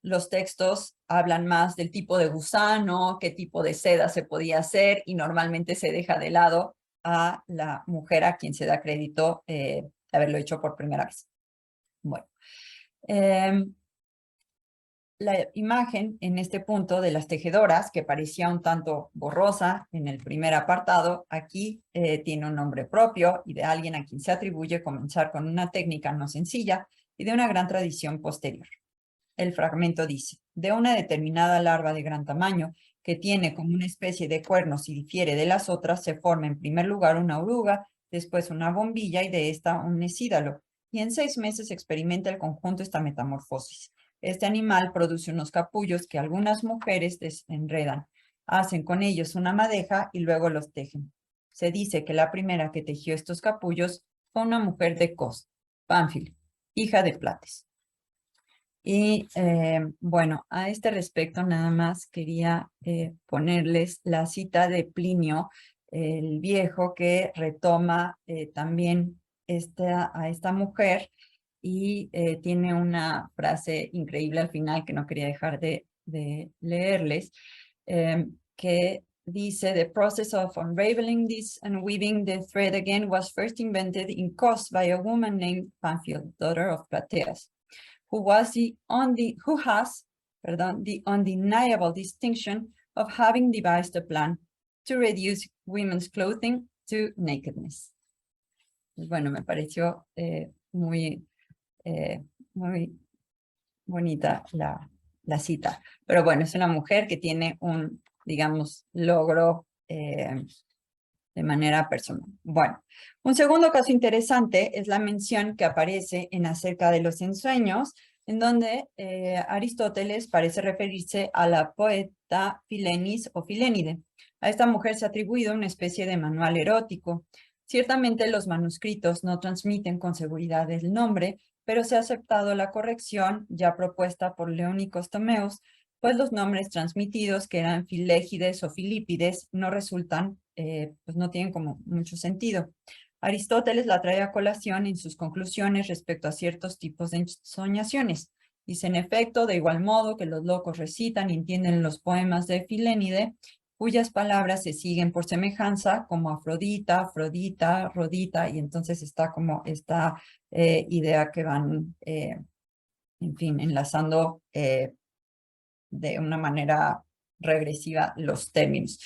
Speaker 2: los textos hablan más del tipo de gusano, qué tipo de seda se podía hacer y normalmente se deja de lado a la mujer a quien se da crédito de haberlo hecho por primera vez. Bueno, la imagen en este punto de las tejedoras, que parecía un tanto borrosa en el primer apartado, aquí tiene un nombre propio y de alguien a quien se atribuye comenzar con una técnica no sencilla y de una gran tradición posterior. El fragmento dice, de una determinada larva de gran tamaño, que tiene como una especie de cuernos y difiere de las otras, se forma en primer lugar una oruga, después una bombilla y de esta un nesídalo, y en 6 meses experimenta el conjunto esta metamorfosis. Este animal produce unos capullos que algunas mujeres desenredan, hacen con ellos una madeja y luego los tejen. Se dice que la primera que tejió estos capullos fue una mujer de Cos, Pánfile, hija de Plates. Y bueno, a este respecto nada más quería ponerles la cita de Plinio el Viejo, que retoma también a esta mujer y tiene una frase increíble al final que no quería dejar de leerles, que dice, the process of unraveling this and weaving the thread again was first invented in Kos by a woman named Pamphile, daughter of Plateas, who has the undeniable distinction of having devised a plan to reduce women's clothing to nakedness. Bueno, me pareció muy bonita la cita. Pero bueno, es una mujer que tiene un, digamos, logro de manera personal. Bueno, un segundo caso interesante es la mención que aparece en Acerca de los ensueños, en donde Aristóteles parece referirse a la poeta Filenis o Filénide. A esta mujer se ha atribuido una especie de manual erótico. Ciertamente los manuscritos no transmiten con seguridad el nombre, pero se ha aceptado la corrección ya propuesta por Leónicos Tomeus, pues los nombres transmitidos, que eran Filégides o Filípides, no resultan, pues no tienen como mucho sentido. Aristóteles la trae a colación en sus conclusiones respecto a ciertos tipos de ensoñaciones. Dice, en efecto, de igual modo que los locos recitan y entienden los poemas de Filénide, cuyas palabras se siguen por semejanza, como Afrodita, Afrodita, Rodita, y entonces está como esta idea que van, en fin, enlazando de una manera regresiva los términos.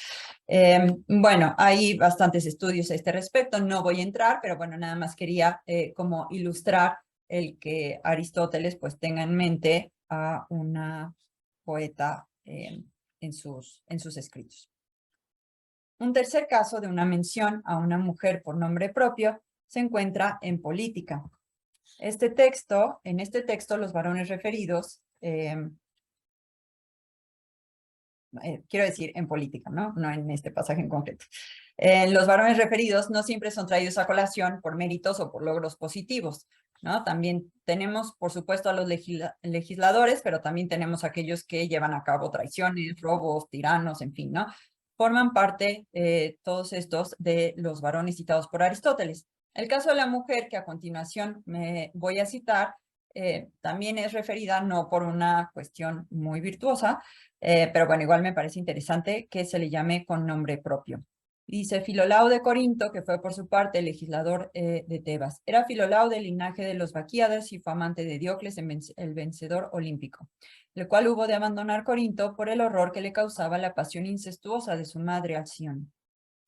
Speaker 2: Bueno, hay bastantes estudios a este respecto, no voy a entrar, pero bueno, nada más quería como ilustrar el que Aristóteles pues tenga en mente a una poeta en sus escritos. Un tercer caso de una mención a una mujer por nombre propio se encuentra en Política. En este texto los varones referidos quiero decir en política, ¿no? No en este pasaje en concreto. Los varones referidos no siempre son traídos a colación por méritos o por logros positivos, ¿no? También tenemos, por supuesto, a los legisladores, pero también tenemos a aquellos que llevan a cabo traiciones, robos, tiranos, en fin, ¿no? Forman parte, todos estos, de los varones citados por Aristóteles. El caso de la mujer, que a continuación me voy a citar, también es referida no por una cuestión muy virtuosa, pero bueno, igual me parece interesante que se le llame con nombre propio. Dice Filolao de Corinto, que fue por su parte el legislador de Tebas. Era Filolao del linaje de los Baquíadas y fue amante de Diocles, el vencedor olímpico, el cual hubo de abandonar Corinto por el horror que le causaba la pasión incestuosa de su madre Alcione.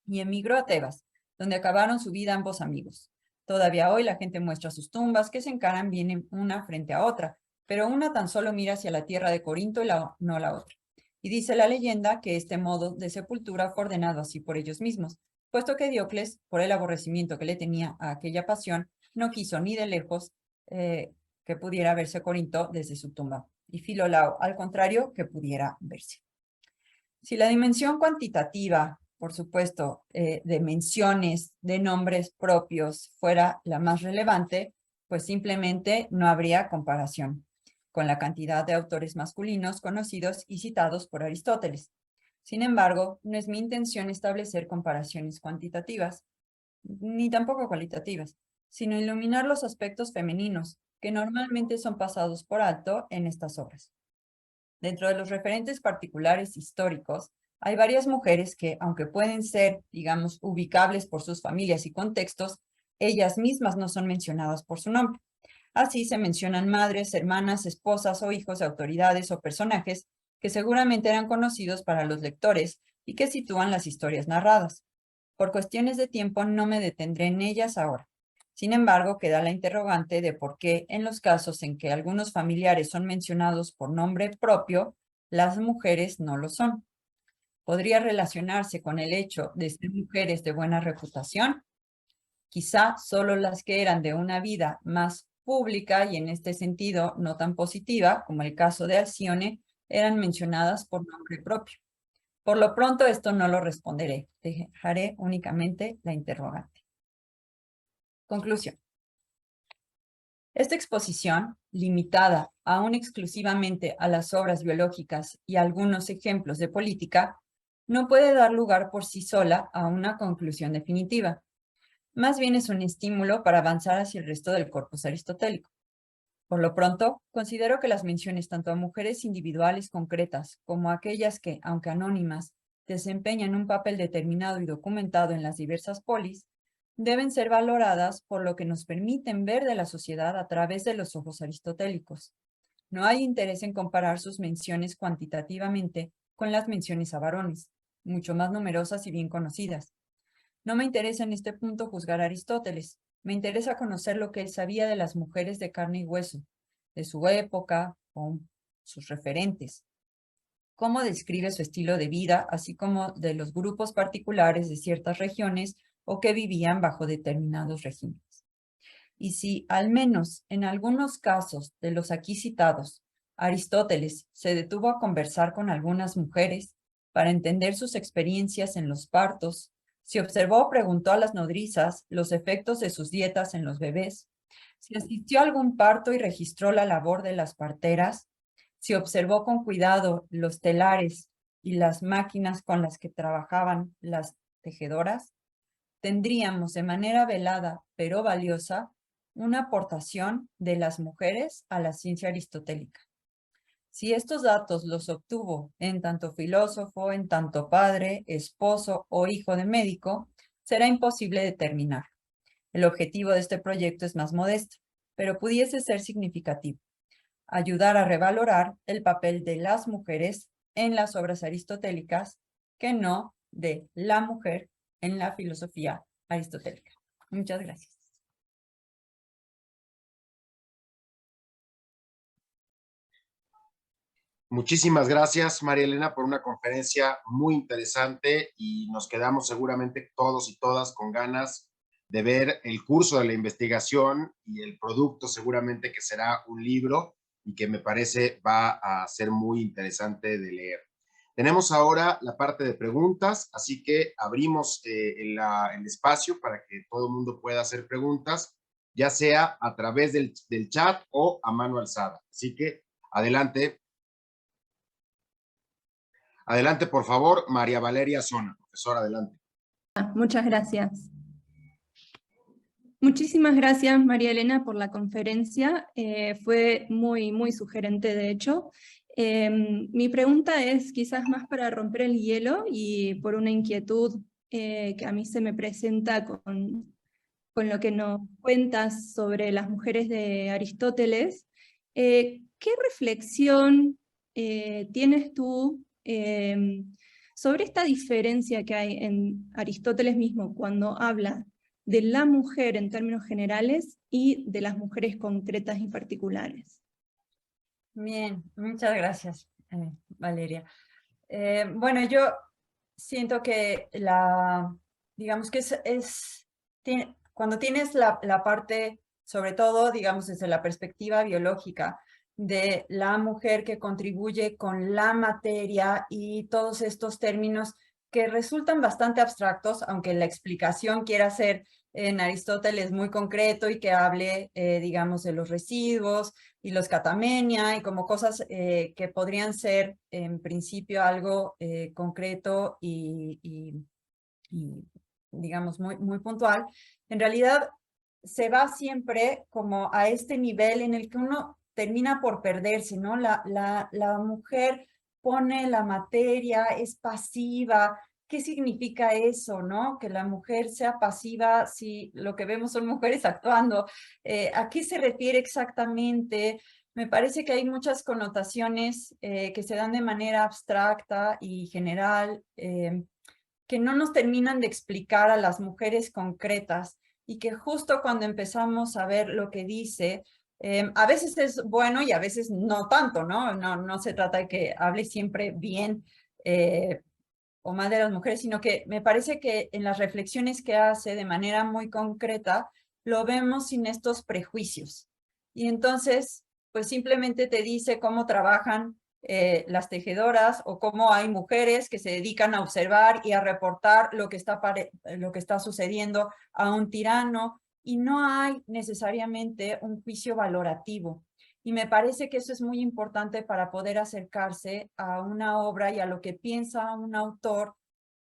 Speaker 2: Y emigró a Tebas, donde acabaron su vida ambos amigos. Todavía hoy la gente muestra sus tumbas que se encaran bien una frente a otra, pero una tan solo mira hacia la tierra de Corinto y no la otra. Y dice la leyenda que este modo de sepultura fue ordenado así por ellos mismos, puesto que Diocles, por el aborrecimiento que le tenía a aquella pasión, no quiso ni de lejos que pudiera verse Corinto desde su tumba, y Filolao, al contrario, que pudiera verse. Si la dimensión cuantitativa, por supuesto, de menciones de nombres propios fuera la más relevante, pues simplemente no habría comparación con la cantidad de autores masculinos conocidos y citados por Aristóteles. Sin embargo, no es mi intención establecer comparaciones cuantitativas, ni tampoco cualitativas, sino iluminar los aspectos femeninos que normalmente son pasados por alto en estas obras. Dentro de los referentes particulares históricos, hay varias mujeres que, aunque pueden ser, digamos, ubicables por sus familias y contextos, ellas mismas no son mencionadas por su nombre. Así se mencionan madres, hermanas, esposas o hijos de autoridades o personajes que seguramente eran conocidos para los lectores y que sitúan las historias narradas. Por cuestiones de tiempo no me detendré en ellas ahora. Sin embargo, queda la interrogante de por qué en los casos en que algunos familiares son mencionados por nombre propio, las mujeres no lo son. ¿Podría relacionarse con el hecho de ser mujeres de buena reputación? Quizá solo las que eran de una vida más pública y en este sentido no tan positiva, como el caso de Alcione, eran mencionadas por nombre propio. Por lo pronto esto no lo responderé, dejaré únicamente la interrogante. Conclusión. Esta exposición, limitada aún exclusivamente a las obras biológicas y algunos ejemplos de política, no puede dar lugar por sí sola a una conclusión definitiva. Más bien es un estímulo para avanzar hacia el resto del corpus aristotélico. Por lo pronto, considero que las menciones tanto a mujeres individuales concretas como a aquellas que, aunque anónimas, desempeñan un papel determinado y documentado en las diversas polis, deben ser valoradas por lo que nos permiten ver de la sociedad a través de los ojos aristotélicos. No hay interés en comparar sus menciones cuantitativamente con las menciones a varones, mucho más numerosas y bien conocidas. No me interesa en este punto juzgar a Aristóteles, me interesa conocer lo que él sabía de las mujeres de carne y hueso, de su época, con sus referentes, cómo describe su estilo de vida, así como de los grupos particulares de ciertas regiones o que vivían bajo determinados regímenes. Y si, al menos en algunos casos de los aquí citados, Aristóteles se detuvo a conversar con algunas mujeres para entender sus experiencias en los partos, si observó o preguntó a las nodrizas los efectos de sus dietas en los bebés, si asistió a algún parto y registró la labor de las parteras, si observó con cuidado los telares y las máquinas con las que trabajaban las tejedoras, tendríamos de manera velada pero valiosa una aportación de las mujeres a la ciencia aristotélica. Si estos datos los obtuvo en tanto filósofo, en tanto padre, esposo o hijo de médico, será imposible determinar. El objetivo de este proyecto es más modesto, pero pudiese ser significativo. Ayudar a revalorar el papel de las mujeres en las obras aristotélicas, que no de la mujer en la filosofía aristotélica. Muchas gracias.
Speaker 1: Muchísimas gracias, María Elena, por una conferencia muy interesante y nos quedamos seguramente todos y todas con ganas de ver el curso de la investigación y el producto seguramente que será un libro y que me parece va a ser muy interesante de leer. Tenemos ahora la parte de preguntas, así que abrimos el espacio para que todo el mundo pueda hacer preguntas, ya sea a través del chat o a mano alzada. Así que adelante. Adelante, por favor, María Valeria Zona. Profesora, adelante.
Speaker 3: Muchas gracias. Muchísimas gracias, María Elena, por la conferencia. Fue muy sugerente, de hecho. Mi pregunta es quizás más para romper el hielo y por una inquietud que a mí se me presenta con lo que nos cuentas sobre las mujeres de Aristóteles, ¿qué reflexión tienes tú sobre esta diferencia que hay en Aristóteles mismo cuando habla de la mujer en términos generales y de las mujeres concretas y particulares?
Speaker 2: Bien, muchas gracias, Valeria. Bueno, yo siento que digamos que cuando tienes la parte, sobre todo, digamos, desde la perspectiva biológica de la mujer que contribuye con la materia y todos estos términos que resultan bastante abstractos, aunque la explicación quiera ser en Aristóteles muy concreto y que hable, digamos, de los residuos y los catamenia y como cosas que podrían ser en principio algo concreto y digamos muy puntual, en realidad se va siempre como a este nivel en el que uno termina por perderse, ¿no? La mujer pone la materia, es pasiva. ¿Qué significa eso, no? Que la mujer sea pasiva si lo que vemos son mujeres actuando. ¿A qué se refiere exactamente? Me parece que hay muchas connotaciones que se dan de manera abstracta y general, que no nos terminan de explicar a las mujeres concretas y que justo cuando empezamos a ver lo que dice, a veces es bueno y a veces no tanto, ¿no? No se trata de que hable siempre bien o mal de las mujeres, sino que me parece que en las reflexiones que hace de manera muy concreta, lo vemos sin estos prejuicios. Y entonces, pues simplemente te dice cómo trabajan las tejedoras o cómo hay mujeres que se dedican a observar y a reportar lo que está sucediendo a un tirano y no hay necesariamente un juicio valorativo. Y me parece que eso es muy importante para poder acercarse a una obra y a lo que piensa un autor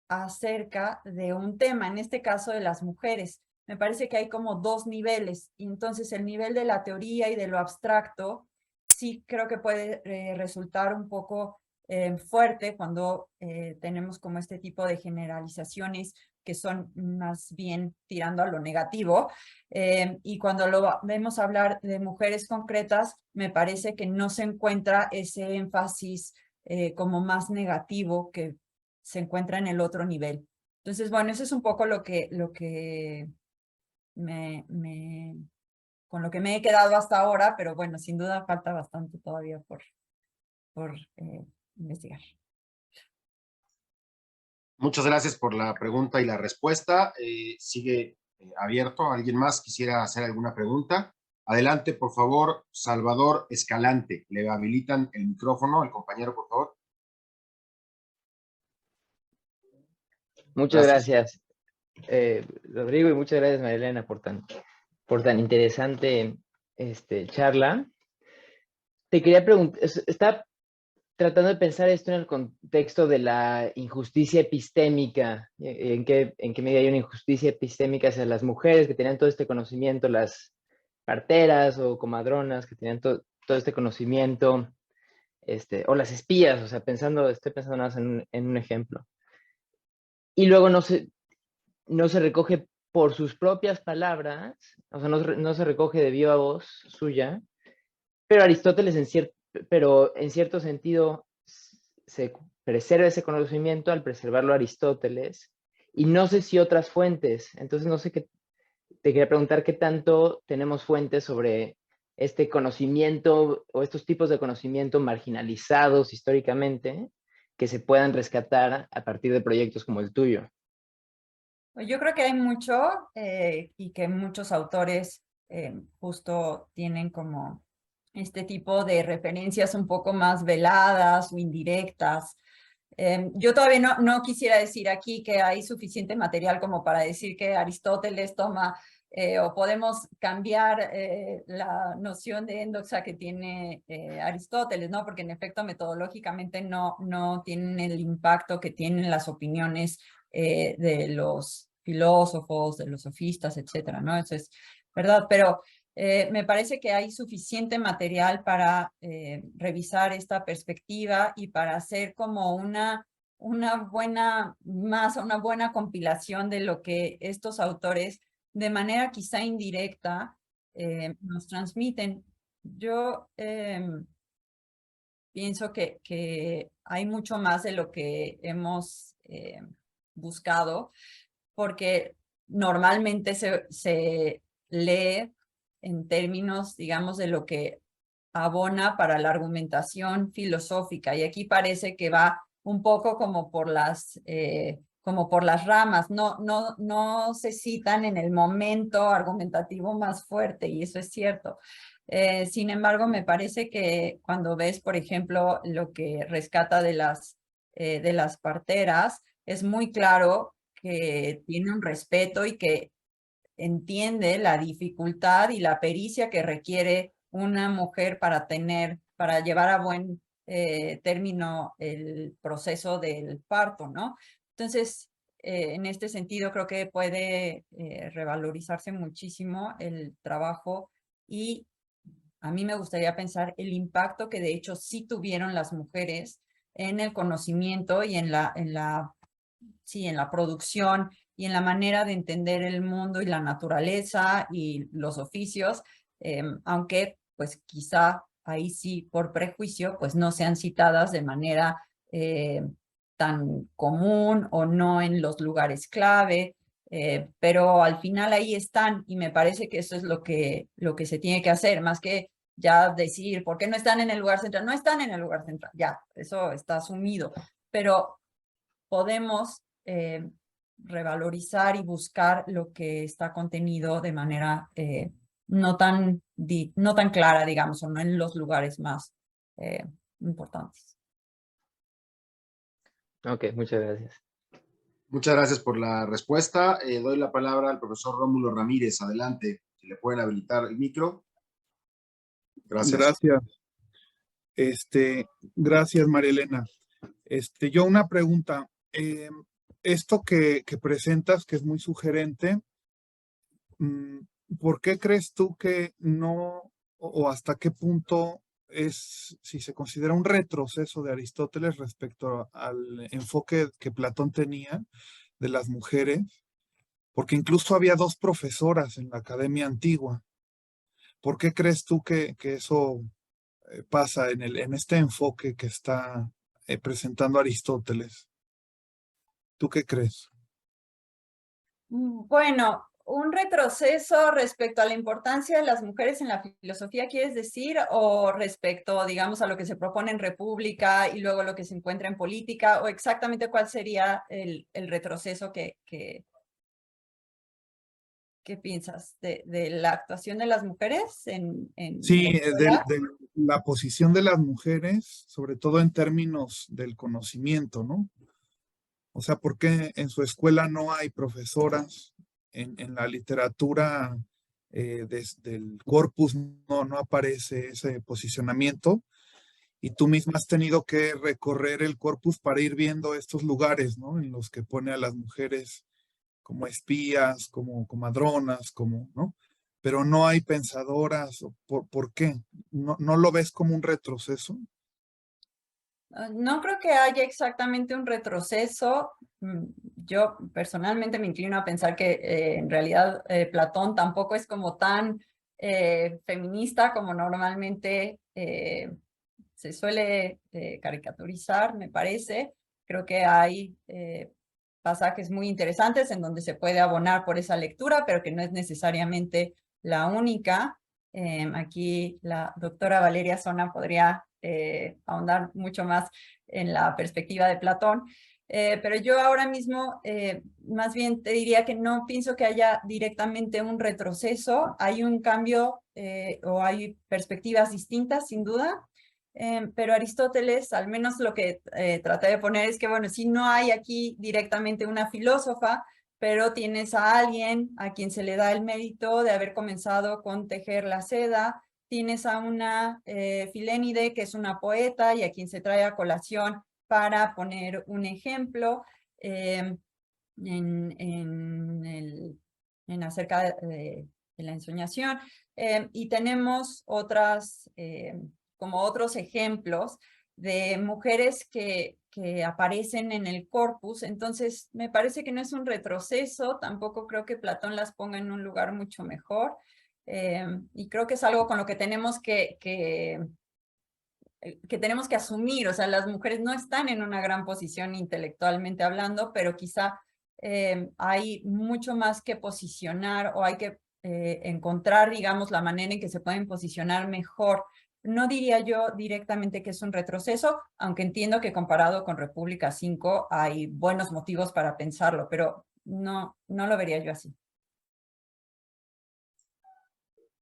Speaker 2: acerca de un tema, en este caso de las mujeres. Me parece que hay como dos niveles, y entonces el nivel de la teoría y de lo abstracto sí creo que puede resultar un poco fuerte cuando tenemos como este tipo de generalizaciones que son más bien tirando a lo negativo. Y cuando lo vemos hablar de mujeres concretas, me parece que no se encuentra ese énfasis como más negativo que se encuentra en el otro nivel. Entonces, bueno, eso es un poco lo que con lo que me he quedado hasta ahora, pero bueno, sin duda falta bastante todavía por investigar.
Speaker 1: Muchas gracias por la pregunta y la respuesta. Sigue abierto. ¿Alguien más quisiera hacer alguna pregunta? Adelante, por favor, Salvador Escalante. Le habilitan el micrófono, el compañero, por favor.
Speaker 4: Muchas gracias, Rodrigo, y muchas gracias, María Elena, por tan interesante charla. Te quería preguntar, está tratando de pensar esto en el contexto de la injusticia epistémica, en qué medida hay una injusticia epistémica hacia las mujeres que tenían todo este conocimiento, las parteras o comadronas que tenían todo este conocimiento, o las espías, o sea, estoy pensando más en un ejemplo. Y luego no se recoge por sus propias palabras, o sea, no se recoge de viva voz suya, pero Aristóteles en cierto sentido se preserva ese conocimiento al preservarlo Aristóteles, y no sé si otras fuentes, entonces no sé qué, te quería preguntar qué tanto tenemos fuentes sobre este conocimiento o estos tipos de conocimiento marginalizados históricamente que se puedan rescatar a partir de proyectos como el tuyo.
Speaker 2: Yo creo que hay mucho y que muchos autores justo tienen como este tipo de referencias un poco más veladas o indirectas. Yo todavía no quisiera decir aquí que hay suficiente material como para decir que Aristóteles toma o podemos cambiar la noción de endoxa que tiene Aristóteles, ¿no? Porque en efecto metodológicamente no tienen el impacto que tienen las opiniones de los filósofos, de los sofistas, etcétera, ¿no? Eso es verdad, pero me parece que hay suficiente material para revisar esta perspectiva y para hacer como una buena compilación de lo que estos autores, de manera quizá indirecta, nos transmiten. Yo pienso que hay mucho más de lo que hemos buscado, porque normalmente se lee en términos, digamos, de lo que abona para la argumentación filosófica, y aquí parece que va un poco como por las ramas, no se citan en el momento argumentativo más fuerte, y eso es cierto. Sin embargo, me parece que cuando ves, por ejemplo, lo que rescata de las parteras, es muy claro que tiene un respeto y que entiende la dificultad y la pericia que requiere una mujer para llevar a buen término el proceso del parto, ¿no? Entonces, en este sentido, creo que puede revalorizarse muchísimo el trabajo, y a mí me gustaría pensar el impacto que de hecho sí tuvieron las mujeres en el conocimiento y en la producción y en la manera de entender el mundo y la naturaleza y los oficios, aunque pues quizá ahí sí por prejuicio pues no sean citadas de manera tan común o no en los lugares clave, pero al final ahí están, y me parece que eso es lo que se tiene que hacer, más que ya decir, ¿por qué no están en el lugar central? No están en el lugar central, ya, eso está asumido, pero podemos revalorizar y buscar lo que está contenido de manera no tan clara, digamos, o no en los lugares más importantes.
Speaker 4: Ok, muchas gracias.
Speaker 1: Muchas gracias por la respuesta. Doy la palabra al profesor Rómulo Ramírez. Adelante, si le pueden habilitar el micro. Gracias.
Speaker 5: Gracias, María Elena. Yo una pregunta. Esto que presentas, que es muy sugerente, ¿por qué crees tú que no, o hasta qué punto es, si se considera un retroceso de Aristóteles respecto al enfoque que Platón tenía de las mujeres? Porque incluso había dos profesoras en la Academia Antigua. ¿Por qué crees tú que eso pasa en este enfoque que está presentando Aristóteles? ¿Tú qué crees?
Speaker 2: Bueno, un retroceso respecto a la importancia de las mujeres en la filosofía, ¿quieres decir? ¿O respecto, digamos, a lo que se propone en República y luego lo que se encuentra en política? ¿O exactamente cuál sería el retroceso que piensas? ¿De la actuación de las mujeres en
Speaker 5: Sí,
Speaker 2: la escuela?
Speaker 5: de la posición de las mujeres, sobre todo en términos del conocimiento, ¿no? O sea, ¿por qué en su escuela no hay profesoras? En la literatura del corpus no aparece ese posicionamiento, y tú misma has tenido que recorrer el corpus para ir viendo estos lugares, ¿no? En los que pone a las mujeres como espías, como comadronas, ¿no? Pero no hay pensadoras. ¿Por qué? ¿No lo ves como un retroceso?
Speaker 2: No creo que haya exactamente un retroceso. Yo personalmente me inclino a pensar que en realidad Platón tampoco es como tan feminista como normalmente se suele caricaturizar, me parece. Creo que hay pasajes muy interesantes en donde se puede abonar por esa lectura, pero que no es necesariamente la única. Aquí la doctora Valeria Sona podría ahondar mucho más en la perspectiva de Platón, pero yo ahora mismo más bien te diría que no pienso que haya directamente un retroceso, hay un cambio o hay perspectivas distintas sin duda, pero Aristóteles, al menos lo que traté de poner es que, bueno, si no hay aquí directamente una filósofa, pero tienes a alguien a quien se le da el mérito de haber comenzado con tejer la seda, tienes a una Filénide, que es una poeta y a quien se trae a colación para poner un ejemplo en acerca de la ensoñación. Y tenemos como otros ejemplos de mujeres que aparecen en el corpus. Entonces, me parece que no es un retroceso, tampoco creo que Platón las ponga en un lugar mucho mejor. Y creo que es algo con lo que tenemos que tenemos que asumir. O sea, las mujeres no están en una gran posición intelectualmente hablando, pero quizá hay mucho más que posicionar, o hay que encontrar, digamos, la manera en que se pueden posicionar mejor. No diría yo directamente que es un retroceso, aunque entiendo que comparado con República 5 hay buenos motivos para pensarlo, pero no lo vería yo así.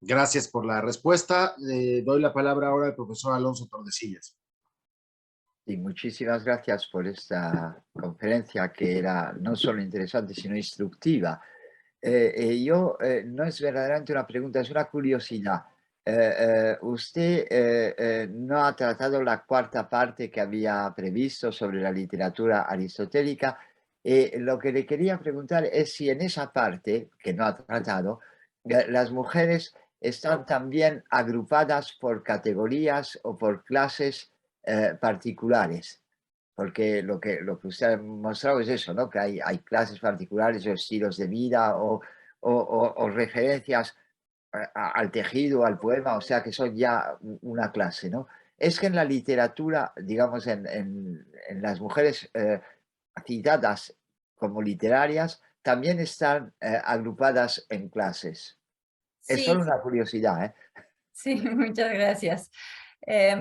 Speaker 1: Gracias por la respuesta. Doy la palabra ahora al profesor Alonso Tordesillas.
Speaker 6: Y muchísimas gracias por esta conferencia que era no solo interesante, sino instructiva. No es verdaderamente una pregunta, es una curiosidad. Usted no ha tratado la cuarta parte que había previsto sobre la literatura aristotélica. Lo que le quería preguntar es si en esa parte, que no ha tratado, las mujeres están también agrupadas por categorías o por clases particulares. Porque lo que usted ha mostrado es eso, ¿no? Que hay clases particulares o estilos de vida o referencias al tejido, al poema, o sea que son ya una clase, ¿no? Es que en la literatura, digamos, en las mujeres citadas como literarias, también están agrupadas en clases. Es
Speaker 2: Sí,
Speaker 6: solo una curiosidad, ¿eh?
Speaker 2: sí, muchas gracias.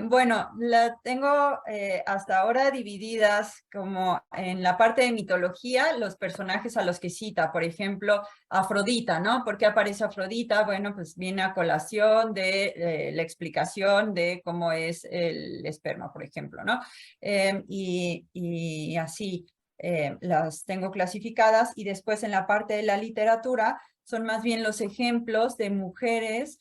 Speaker 2: Bueno, la tengo hasta ahora divididas como en la parte de mitología, los personajes a los que cita, por ejemplo, Afrodita, ¿no? ¿Por qué aparece Afrodita? Bueno, pues viene a colación de la explicación de cómo es el esperma, por ejemplo, ¿no? Y así las tengo clasificadas, y después en la parte de la literatura son más bien los ejemplos de mujeres,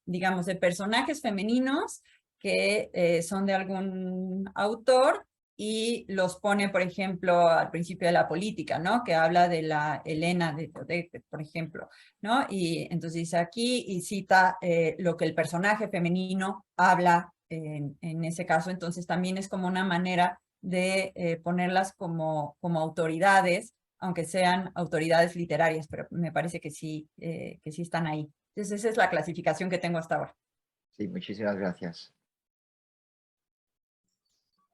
Speaker 2: digamos, de personajes femeninos que son de algún autor, y los pone, por ejemplo, al principio de la política, ¿no? Que habla de la Helena de Todete, por ejemplo, ¿no? Y entonces dice aquí y cita lo que el personaje femenino habla en ese caso. Entonces también es como una manera de ponerlas como autoridades, aunque sean autoridades literarias, pero me parece que sí están ahí. Entonces esa es la clasificación que tengo hasta ahora.
Speaker 6: Sí, muchísimas gracias.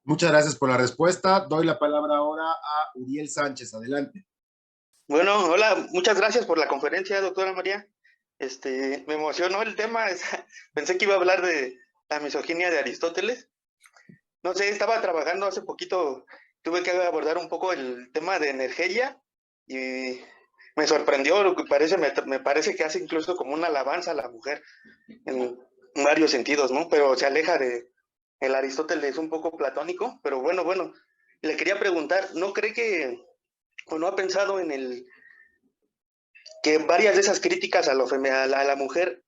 Speaker 1: Muchas gracias por la respuesta. Doy la palabra ahora a Uriel Sánchez. Adelante.
Speaker 7: Bueno, hola, muchas gracias por la conferencia, doctora María. Me emocionó el tema. Pensé que iba a hablar de la misoginia de Aristóteles. No sé, estaba trabajando hace poquito, tuve que abordar un poco el tema de energía y me sorprendió lo que parece, me parece que hace incluso como una alabanza a la mujer en varios sentidos, ¿no? Pero se aleja de el Aristóteles un poco platónico, pero bueno, le quería preguntar, ¿no cree que, o no ha pensado en el que varias de esas críticas a la mujer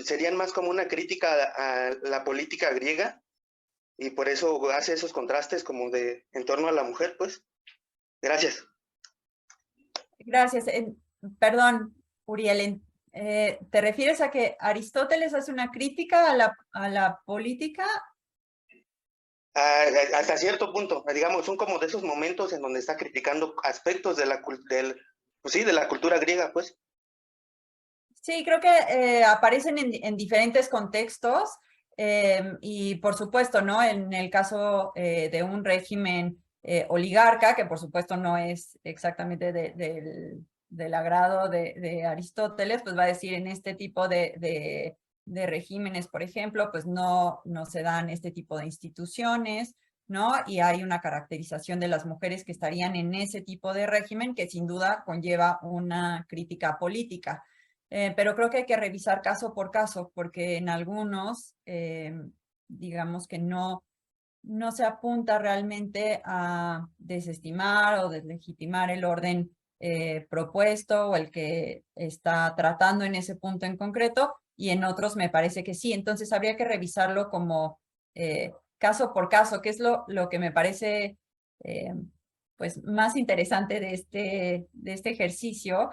Speaker 7: serían más como una crítica a la política griega, y por eso hace esos contrastes como en torno a la mujer, pues? Gracias.
Speaker 2: Gracias. Perdón, Uriel, ¿te refieres a que Aristóteles hace una crítica a la política?
Speaker 7: Hasta cierto punto, digamos, son como de esos momentos en donde está criticando aspectos de la cultura griega, pues.
Speaker 2: Sí, creo que aparecen en diferentes contextos, y por supuesto, ¿no? En el caso de un régimen oligarca, que por supuesto no es exactamente del agrado de Aristóteles, pues va a decir en este tipo de regímenes, por ejemplo, pues no se dan este tipo de instituciones, ¿no? Y hay una caracterización de las mujeres que estarían en ese tipo de régimen que sin duda conlleva una crítica política. Pero creo que hay que revisar caso por caso, porque en algunos, digamos que no se apunta realmente a desestimar o deslegitimar el orden propuesto o el que está tratando en ese punto en concreto, y en otros me parece que sí. Entonces habría que revisarlo como caso por caso, que es lo que me parece pues más interesante de este ejercicio.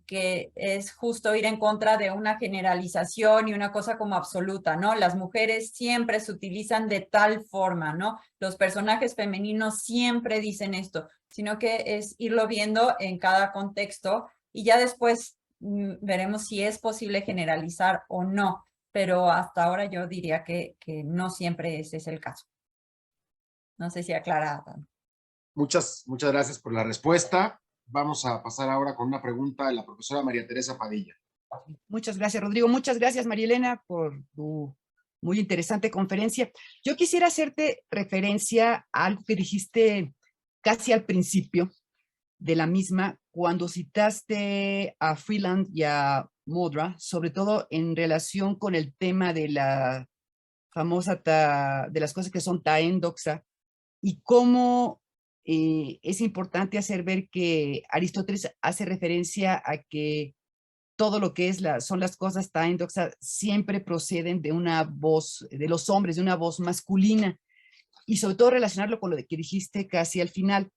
Speaker 2: que es justo ir en contra de una generalización y una cosa como absoluta, ¿no? Las mujeres siempre se utilizan de tal forma, ¿no? Los personajes femeninos siempre dicen esto, sino que es irlo viendo en cada contexto y ya después veremos si es posible generalizar o no, pero hasta ahora yo diría que no siempre ese es el caso. No sé si aclara.
Speaker 1: Muchas gracias por la respuesta. Vamos a pasar ahora con una pregunta de la profesora María Teresa Padilla.
Speaker 8: Muchas gracias, Rodrigo. Muchas gracias, María Elena, por tu muy interesante conferencia. Yo quisiera hacerte referencia a algo que dijiste casi al principio de la misma, cuando citaste a Freeland y a Modra, sobre todo en relación con el tema de la famosa, de las cosas que son taendoxa, y cómo es importante hacer ver que Aristóteles hace referencia a que todo lo que son las cosas taendoxa siempre proceden de una voz, de los hombres, de una voz masculina, y sobre todo relacionarlo con lo que dijiste casi al final,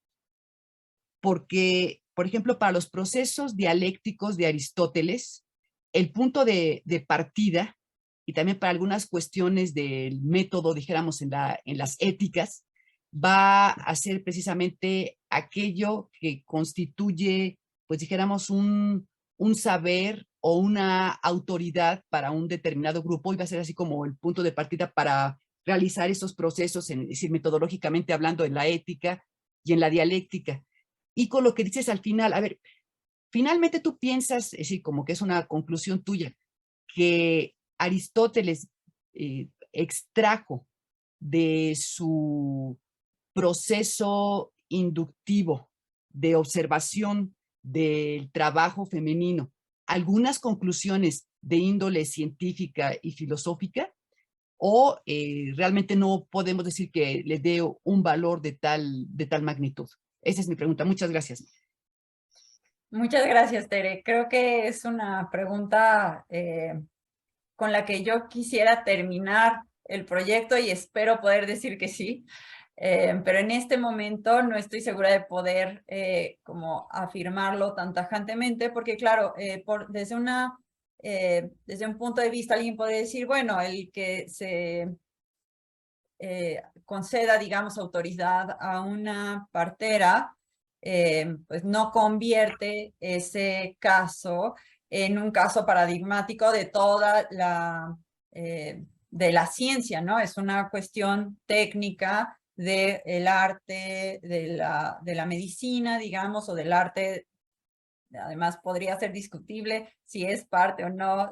Speaker 8: porque, por ejemplo, para los procesos dialécticos de Aristóteles, el punto de partida, y también para algunas cuestiones del método, dijéramos, en las éticas, va a ser precisamente aquello que constituye, pues dijéramos, un saber o una autoridad para un determinado grupo, y va a ser así como el punto de partida para realizar estos procesos, es decir, metodológicamente hablando, en la ética y en la dialéctica. Y con lo que dices al final, a ver, finalmente tú piensas, es decir, como que es una conclusión tuya, que Aristóteles extrajo de su proceso inductivo de observación del trabajo femenino algunas conclusiones de índole científica y filosófica, o realmente no podemos decir que le dé un valor de tal magnitud. Esa es mi pregunta. Muchas gracias.
Speaker 2: Muchas gracias, Tere. Creo que es una pregunta con la que yo quisiera terminar el proyecto y espero poder decir que sí. Pero en este momento no estoy segura de poder como afirmarlo tan tajantemente, porque claro, desde un punto de vista alguien puede decir, bueno, el que se conceda, digamos, autoridad a una partera, pues no convierte ese caso en un caso paradigmático de toda de la ciencia, ¿no? Es una cuestión técnica del arte, de la medicina, digamos, o del arte. Además, podría ser discutible si es parte o no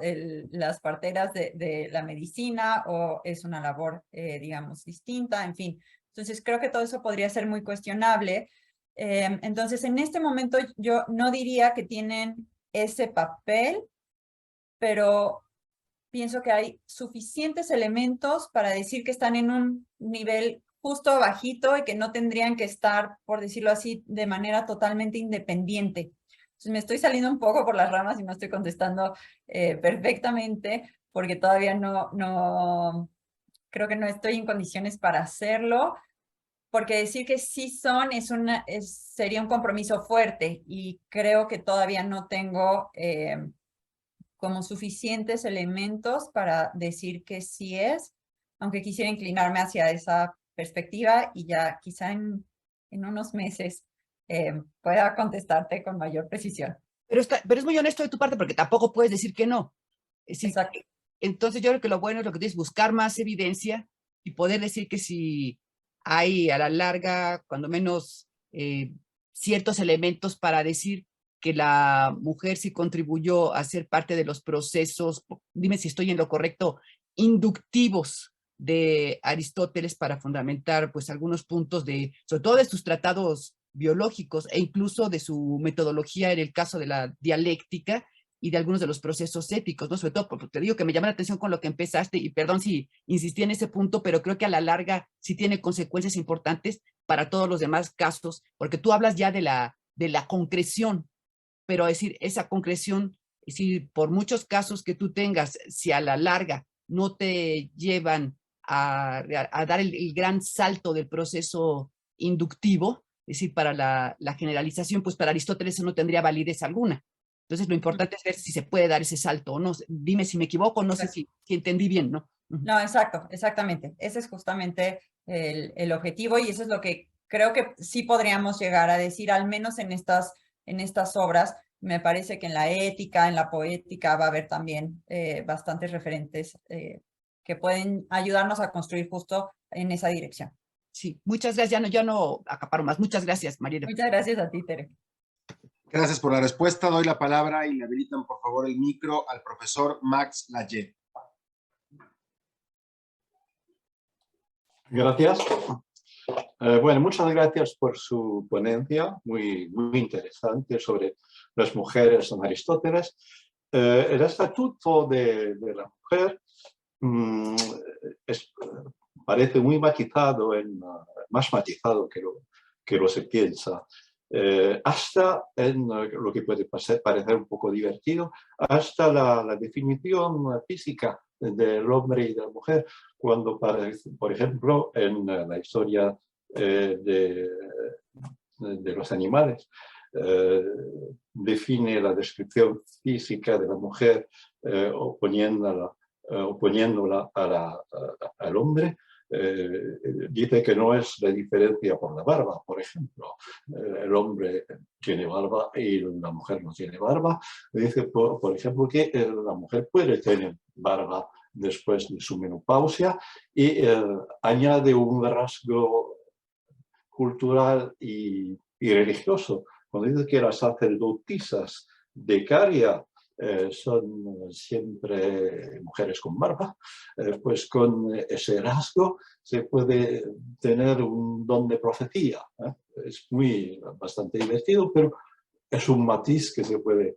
Speaker 2: las parteras de la medicina o es una labor, digamos, distinta, en fin. Entonces, creo que todo eso podría ser muy cuestionable. Entonces, en este momento yo no diría que tienen ese papel, pero pienso que hay suficientes elementos para decir que están en un nivel justo bajito y que no tendrían que estar, por decirlo así, de manera totalmente independiente. Entonces me estoy saliendo un poco por las ramas y no estoy contestando perfectamente porque todavía creo que no estoy en condiciones para hacerlo, porque decir que sí son sería un compromiso fuerte y creo que todavía no tengo como suficientes elementos para decir que sí es, aunque quisiera inclinarme hacia esa perspectiva y ya quizá en unos meses pueda contestarte con mayor precisión.
Speaker 8: Pero es muy honesto de tu parte porque tampoco puedes decir que no. Es decir,
Speaker 2: exacto.
Speaker 8: Entonces yo creo que lo bueno es lo que tienes, buscar más evidencia y poder decir que si hay a la larga, cuando menos, ciertos elementos para decir que la mujer sí contribuyó a ser parte de los procesos, dime si estoy en lo correcto, inductivos de Aristóteles para fundamentar pues algunos puntos sobre todo de sus tratados biológicos e incluso de su metodología en el caso de la dialéctica y de algunos de los procesos éticos, ¿no? Sobre todo, porque te digo que me llama la atención con lo que empezaste, y perdón si insistí en ese punto, pero creo que a la larga sí tiene consecuencias importantes para todos los demás casos, porque tú hablas ya de la concreción, pero es decir, esa concreción, es decir, por muchos casos que tú tengas, si a la larga no te llevan a dar el gran salto del proceso inductivo, es decir, para la generalización, pues para Aristóteles eso no tendría validez alguna. Entonces, lo importante es ver si se puede dar ese salto o no. Dime si me equivoco, no sé si entendí bien, ¿no?
Speaker 2: No, exacto, exactamente. Ese es justamente el objetivo y eso es lo que creo que sí podríamos llegar a decir, al menos en estas obras. Me parece que en la ética, en la poética va a haber también bastantes referentes que pueden ayudarnos a construir justo en esa dirección.
Speaker 8: Sí, muchas gracias. Ya no acaparo más. Muchas gracias, Mariela.
Speaker 2: Muchas gracias a ti, Tere.
Speaker 1: Gracias por la respuesta. Doy la palabra y le habilitan, por favor, el micro al profesor Max Layet.
Speaker 9: Gracias. Bueno, muchas gracias por su ponencia, muy interesante sobre las mujeres en Aristóteles. El estatuto de la mujer parece muy matizado, más matizado que lo se piensa. Hasta en lo que puede parecer un poco divertido, hasta la definición física del hombre y de la mujer, cuando, por ejemplo, en la historia de los animales, define la descripción física de la mujer oponiéndola al hombre. Dice que no es la diferencia por la barba, por ejemplo. El hombre tiene barba y la mujer no tiene barba. Dice, por ejemplo, que la mujer puede tener barba después de su menopausia y añade un rasgo cultural y religioso. Cuando dice que las sacerdotisas de Caria son siempre mujeres con barba, pues con ese rasgo se puede tener un don de profecía. Es bastante divertido, pero es un matiz que se puede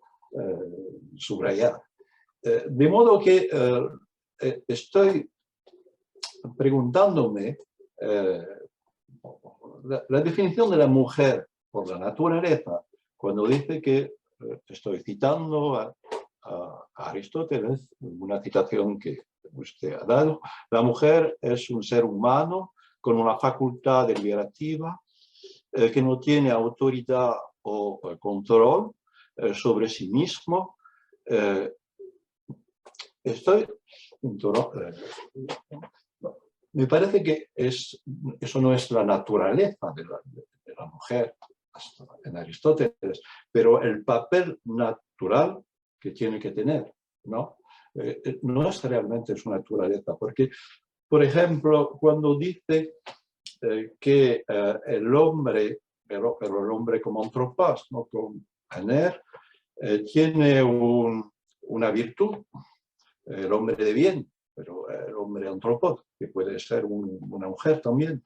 Speaker 9: subrayar. De modo que estoy preguntándome la definición de la mujer por la naturaleza, cuando dice que, estoy citando a Aristóteles, una citación que usted ha dado, la mujer es un ser humano con una facultad deliberativa que no tiene autoridad o control sobre sí mismo. Me parece que eso no es la naturaleza de la mujer en Aristóteles, pero el papel natural que tiene que tener, ¿no? No es realmente su naturaleza, porque, por ejemplo, cuando dice que el hombre, pero el hombre como antropos, no como aner, tiene una virtud, el hombre de bien, pero el hombre antropos, que puede ser una mujer también,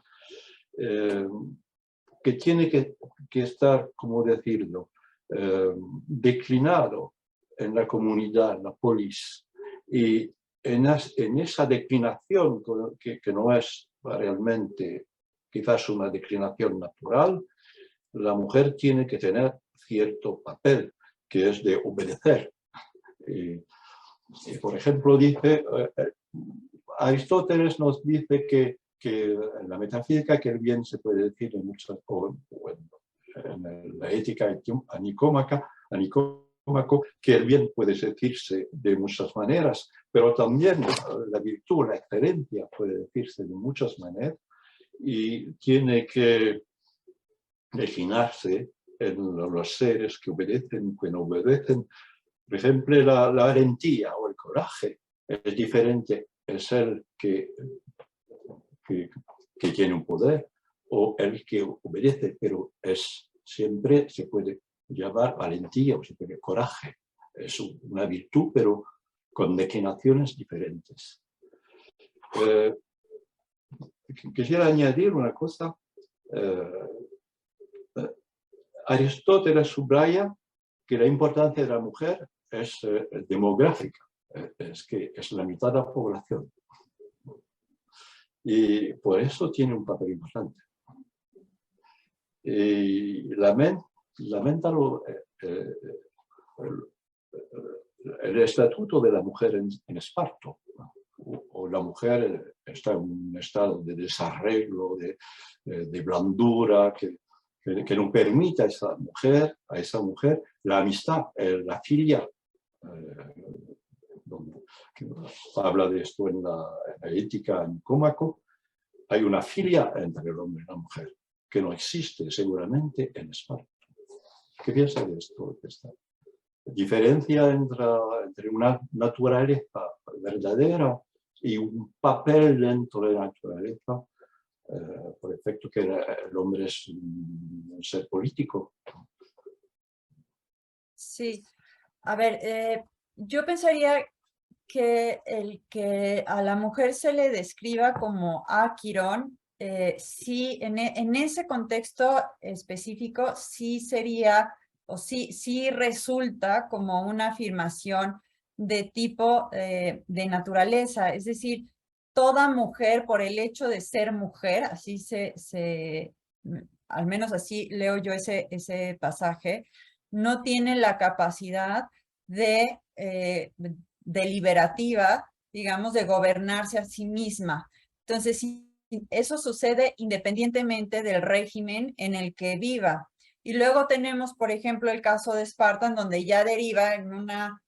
Speaker 9: que tiene que estar, ¿cómo decirlo?, declinado en la comunidad, la polis. Y en esa declinación, que no es realmente quizás una declinación natural, la mujer tiene que tener cierto papel, que es de obedecer. Y, por ejemplo, dice, Aristóteles nos dice que en la metafísica que el bien se puede decir en muchas, en la ética anicómaco, que el bien puede decirse de muchas maneras, pero también la virtud, la excelencia puede decirse de muchas maneras y tiene que destinarse en los seres que obedecen, que no obedecen. Por ejemplo, la valentía o el coraje es diferente, es el que tiene un poder o el que obedece, pero siempre se puede llamar valentía o se puede coraje. Es una virtud, pero con declinaciones diferentes. Quisiera añadir una cosa. Aristóteles subraya que la importancia de la mujer es demográfica, es que es la mitad de la población. Y por eso tiene un papel importante. Y lamenta el estatuto de la mujer en Esparto. O la mujer está en un estado de desarreglo, de blandura, que que no permita a esa mujer la amistad, la filia. Que habla de esto en la ética en Nicómaco. Hay una filia entre el hombre y la mujer que no existe seguramente en Esparta. ¿Qué piensa de esto? Esta diferencia entre una naturaleza verdadera y un papel dentro de la naturaleza, por efecto que el hombre es un ser político.
Speaker 2: Sí, a ver, yo pensaría que el que a la mujer se le describa como Aquirón, sí, en ese contexto específico, sí sería, o sí resulta como una afirmación de tipo de naturaleza, es decir, toda mujer por el hecho de ser mujer, así al menos así leo yo ese pasaje, no tiene la capacidad de deliberativa, digamos, de gobernarse a sí misma. Entonces, eso sucede independientemente del régimen en el que viva. Y luego tenemos, por ejemplo, el caso de Esparta, en donde ya deriva en una,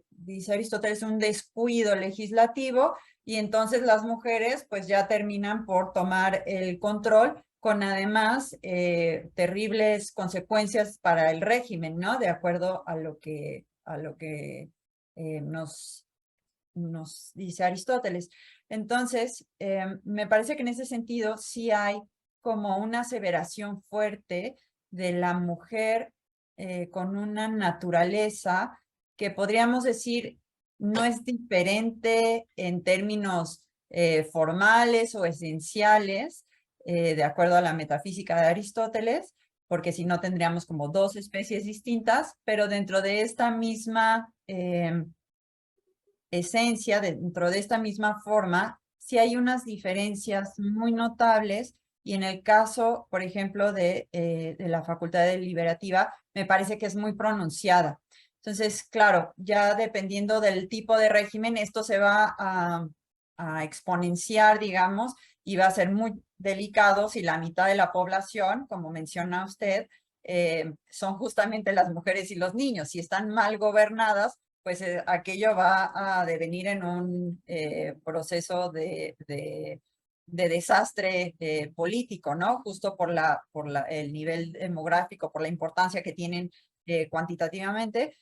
Speaker 2: dice Aristóteles, un descuido legislativo, y entonces las mujeres pues ya terminan por tomar el control, con además terribles consecuencias para el régimen, ¿no? De acuerdo a lo que nos dice Aristóteles. Entonces, me parece que en ese sentido sí hay como una aseveración fuerte de la mujer con una naturaleza que podríamos decir no es diferente en términos formales o esenciales, de acuerdo a la metafísica de Aristóteles, porque si no tendríamos como dos especies distintas, pero dentro de esta misma esencia, dentro de esta misma forma, sí hay unas diferencias muy notables, y en el caso, por ejemplo, de la facultad deliberativa, me parece que es muy pronunciada. Entonces, claro, ya dependiendo del tipo de régimen, esto se va a exponenciar, digamos, y va a ser muy delicado si la mitad de la población, como menciona usted, son justamente las mujeres y los niños. Si están mal gobernadas, pues aquello va a devenir en un proceso de desastre político, ¿no? Justo por el nivel demográfico, por la importancia que tienen cuantitativamente,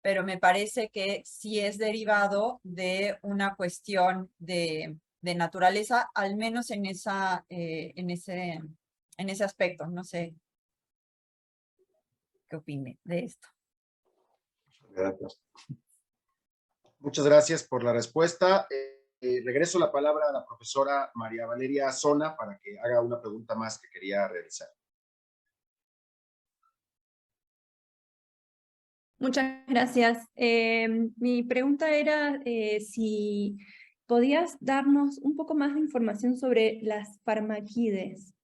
Speaker 2: pero me parece que sí es derivado de una cuestión de naturaleza, al menos en ese aspecto. No sé qué opine de esto.
Speaker 9: Gracias.
Speaker 1: Muchas gracias por la respuesta. Regreso la palabra a la profesora María Valeria Zona para que haga una pregunta más que quería realizar.
Speaker 3: Muchas gracias. Mi pregunta era si podías darnos un poco más de información sobre las farmaquides.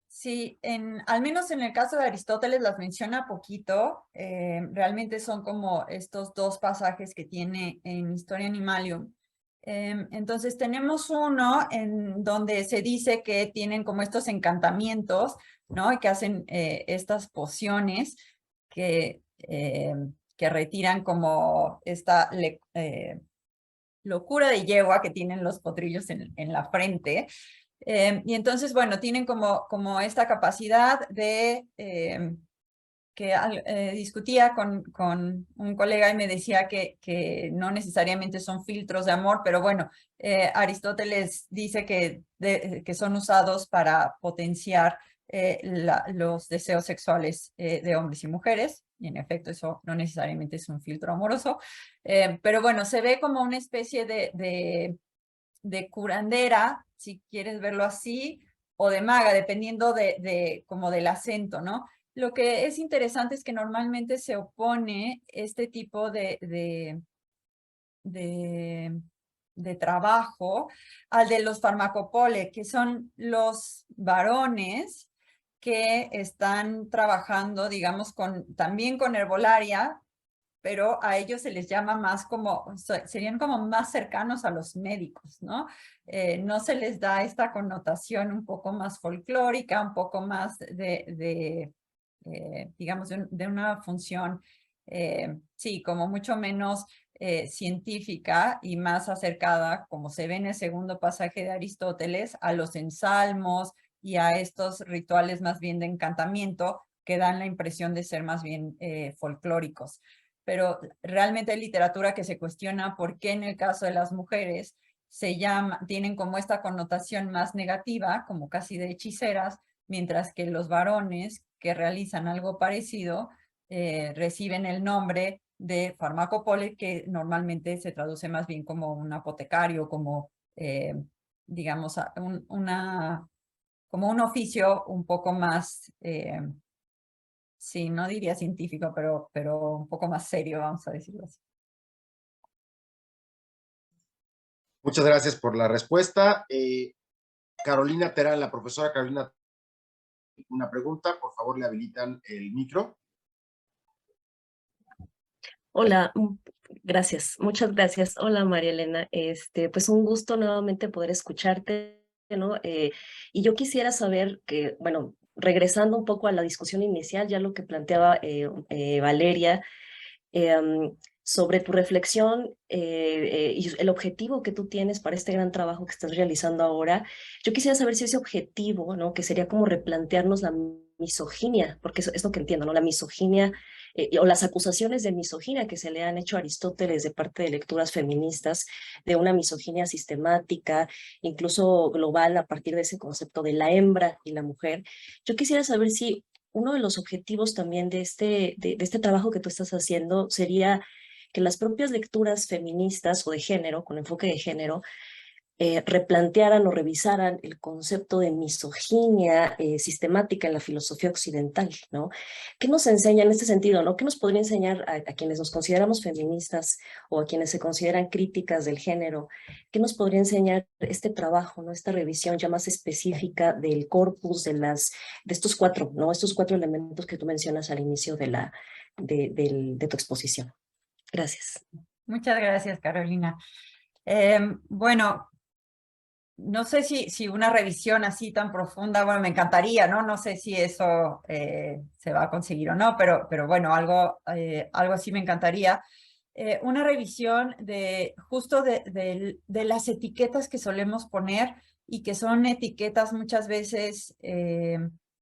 Speaker 2: Sí, al menos en el caso de Aristóteles las menciona poquito. Realmente son como estos dos pasajes que tiene en Historia Animalium. Entonces tenemos uno en donde se dice que tienen como estos encantamientos, ¿no? Y que hacen estas pociones que retiran como esta locura de yegua que tienen los potrillos en la frente. Y entonces, bueno, tienen como esta capacidad de, que discutía con un colega y me decía que no necesariamente son filtros de amor, pero bueno, Aristóteles dice que son usados para potenciar los deseos sexuales de hombres y mujeres, y en efecto eso no necesariamente es un filtro amoroso, pero bueno, se ve como una especie de curandera, si quieres verlo así, o de maga, dependiendo como del acento, ¿no? Lo que es interesante es que normalmente se opone este tipo de trabajo al de los farmacopole, que son los varones que están trabajando, digamos, también con herbolaria, pero a ellos se les llama más como, serían como más cercanos a los médicos, ¿no? No se les da esta connotación un poco más folclórica, un poco más digamos, de una función, sí, como mucho menos científica y más acercada, como se ve en el segundo pasaje de Aristóteles, a los ensalmos y a estos rituales más bien de encantamiento que dan la impresión de ser más bien folclóricos. Pero realmente hay literatura que se cuestiona por qué en el caso de las mujeres tienen como esta connotación más negativa, como casi de hechiceras, mientras que los varones que realizan algo parecido reciben el nombre de farmacopole, que normalmente se traduce más bien como un apotecario, como, digamos, como un oficio un poco más, sí, no diría científico, pero un poco más serio, vamos a decirlo así.
Speaker 1: Muchas gracias por la respuesta. Carolina Terán, la profesora Carolina, una pregunta, por favor le habilitan el micro.
Speaker 10: Hola, gracias, muchas gracias. Hola María Elena, pues un gusto nuevamente poder escucharte, ¿no? Y yo quisiera saber que, bueno, regresando un poco a la discusión inicial, ya lo que planteaba Valeria, sobre tu reflexión y el objetivo que tú tienes para este gran trabajo que estás realizando ahora, yo quisiera saber si ese objetivo, ¿no? Que sería como replantearnos la misoginia, porque eso es lo que entiendo, ¿no? La misoginia o las acusaciones de misoginia que se le han hecho a Aristóteles de parte de lecturas feministas, de una misoginia sistemática, incluso global, a partir de ese concepto de la hembra y la mujer. Yo quisiera saber si uno de los objetivos también de este trabajo que tú estás haciendo sería que las propias lecturas feministas o de género, con enfoque de género, replantearan o revisaran el concepto de misoginia sistemática en la filosofía occidental, ¿no? ¿Qué nos enseña en este sentido, no? ¿Qué nos podría enseñar a quienes nos consideramos feministas o a quienes se consideran críticas del género? ¿Qué nos podría enseñar este trabajo, ¿no? Esta revisión ya más específica del corpus de estos cuatro, ¿no? Estos cuatro elementos que tú mencionas al inicio de tu exposición. Gracias.
Speaker 2: Muchas gracias, Carolina. Bueno, no sé si una revisión así tan profunda, bueno, me encantaría, ¿no? No sé si eso se va a conseguir o no, pero bueno, algo así me encantaría. Una revisión justo de las etiquetas que solemos poner y que son etiquetas muchas veces,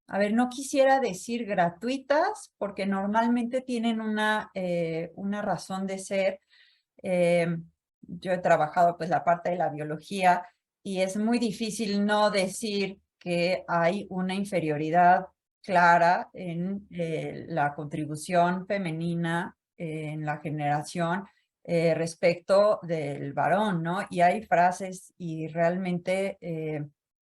Speaker 2: a ver, no quisiera decir gratuitas, porque normalmente tienen una razón de ser. Yo he trabajado pues la parte de la biología y es muy difícil no decir que hay una inferioridad clara en la contribución femenina en la generación respecto del varón, ¿no? Y hay frases y realmente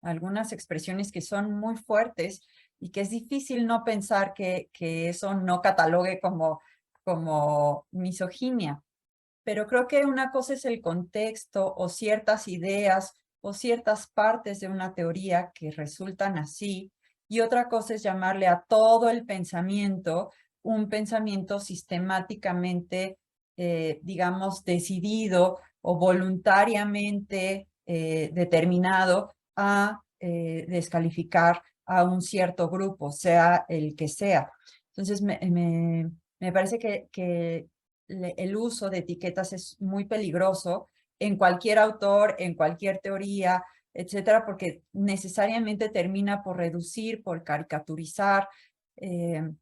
Speaker 2: algunas expresiones que son muy fuertes y que es difícil no pensar que eso no catalogue como misoginia. Pero creo que una cosa es el contexto o ciertas ideas o ciertas partes de una teoría que resultan así, y otra cosa es llamarle a todo el pensamiento un pensamiento sistemáticamente, digamos, decidido o voluntariamente determinado a descalificar a un cierto grupo, sea el que sea. Entonces, me parece que el uso de etiquetas es muy peligroso en cualquier autor, en cualquier teoría, etcétera, porque necesariamente termina por reducir, por caricaturizar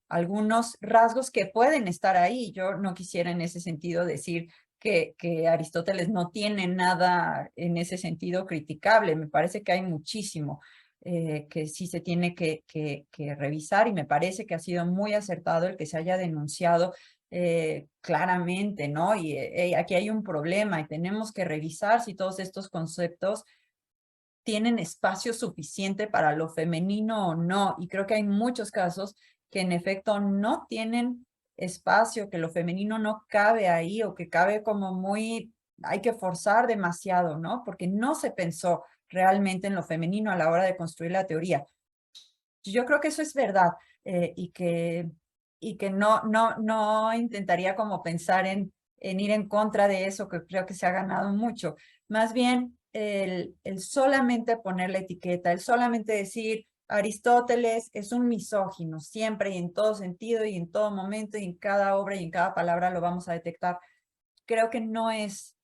Speaker 2: algunos rasgos que pueden estar ahí. Yo no quisiera en ese sentido decir que Aristóteles no tiene nada en ese sentido criticable. Me parece que hay muchísimo que sí se tiene que revisar, y me parece que ha sido muy acertado el que se haya denunciado claramente, ¿no? Y aquí hay un problema y tenemos que revisar si todos estos conceptos tienen espacio suficiente para lo femenino o no. Y creo que hay muchos casos que en efecto no tienen espacio, que lo femenino no cabe ahí o que cabe como muy, hay que forzar demasiado, ¿no? Porque no se pensó realmente en lo femenino a la hora de construir la teoría. Yo creo que eso es verdad y que y que no intentaría como pensar en ir en contra de eso, que creo que se ha ganado mucho. Más bien, el solamente poner la etiqueta, el solamente decir Aristóteles es un misógino, siempre y en todo sentido y en todo momento y en cada obra y en cada palabra lo vamos a detectar. Creo que no es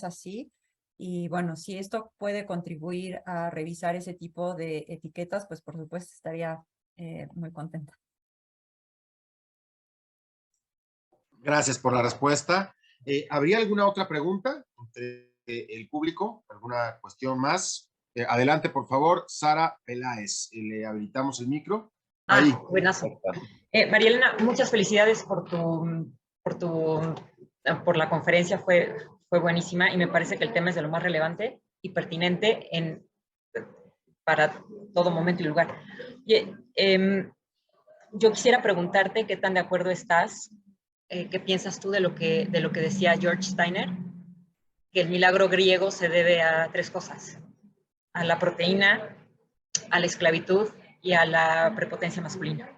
Speaker 2: así. Y bueno, si esto puede contribuir a revisar ese tipo de etiquetas, pues por supuesto estaría muy contenta.
Speaker 1: Gracias por la respuesta. ¿Habría alguna otra pregunta entre el público? ¿Alguna cuestión más? Adelante, por favor, Sara Peláez. Le habilitamos el micro. Ahí.
Speaker 11: Buenas. María Elena, muchas felicidades por la conferencia, fue buenísima y me parece que el tema es de lo más relevante y pertinente para todo momento y lugar. Yo quisiera preguntarte qué tan de acuerdo estás, qué piensas tú de lo que decía George Steiner, que el milagro griego se debe a 3 cosas: a la proteína, a la esclavitud y a la prepotencia masculina.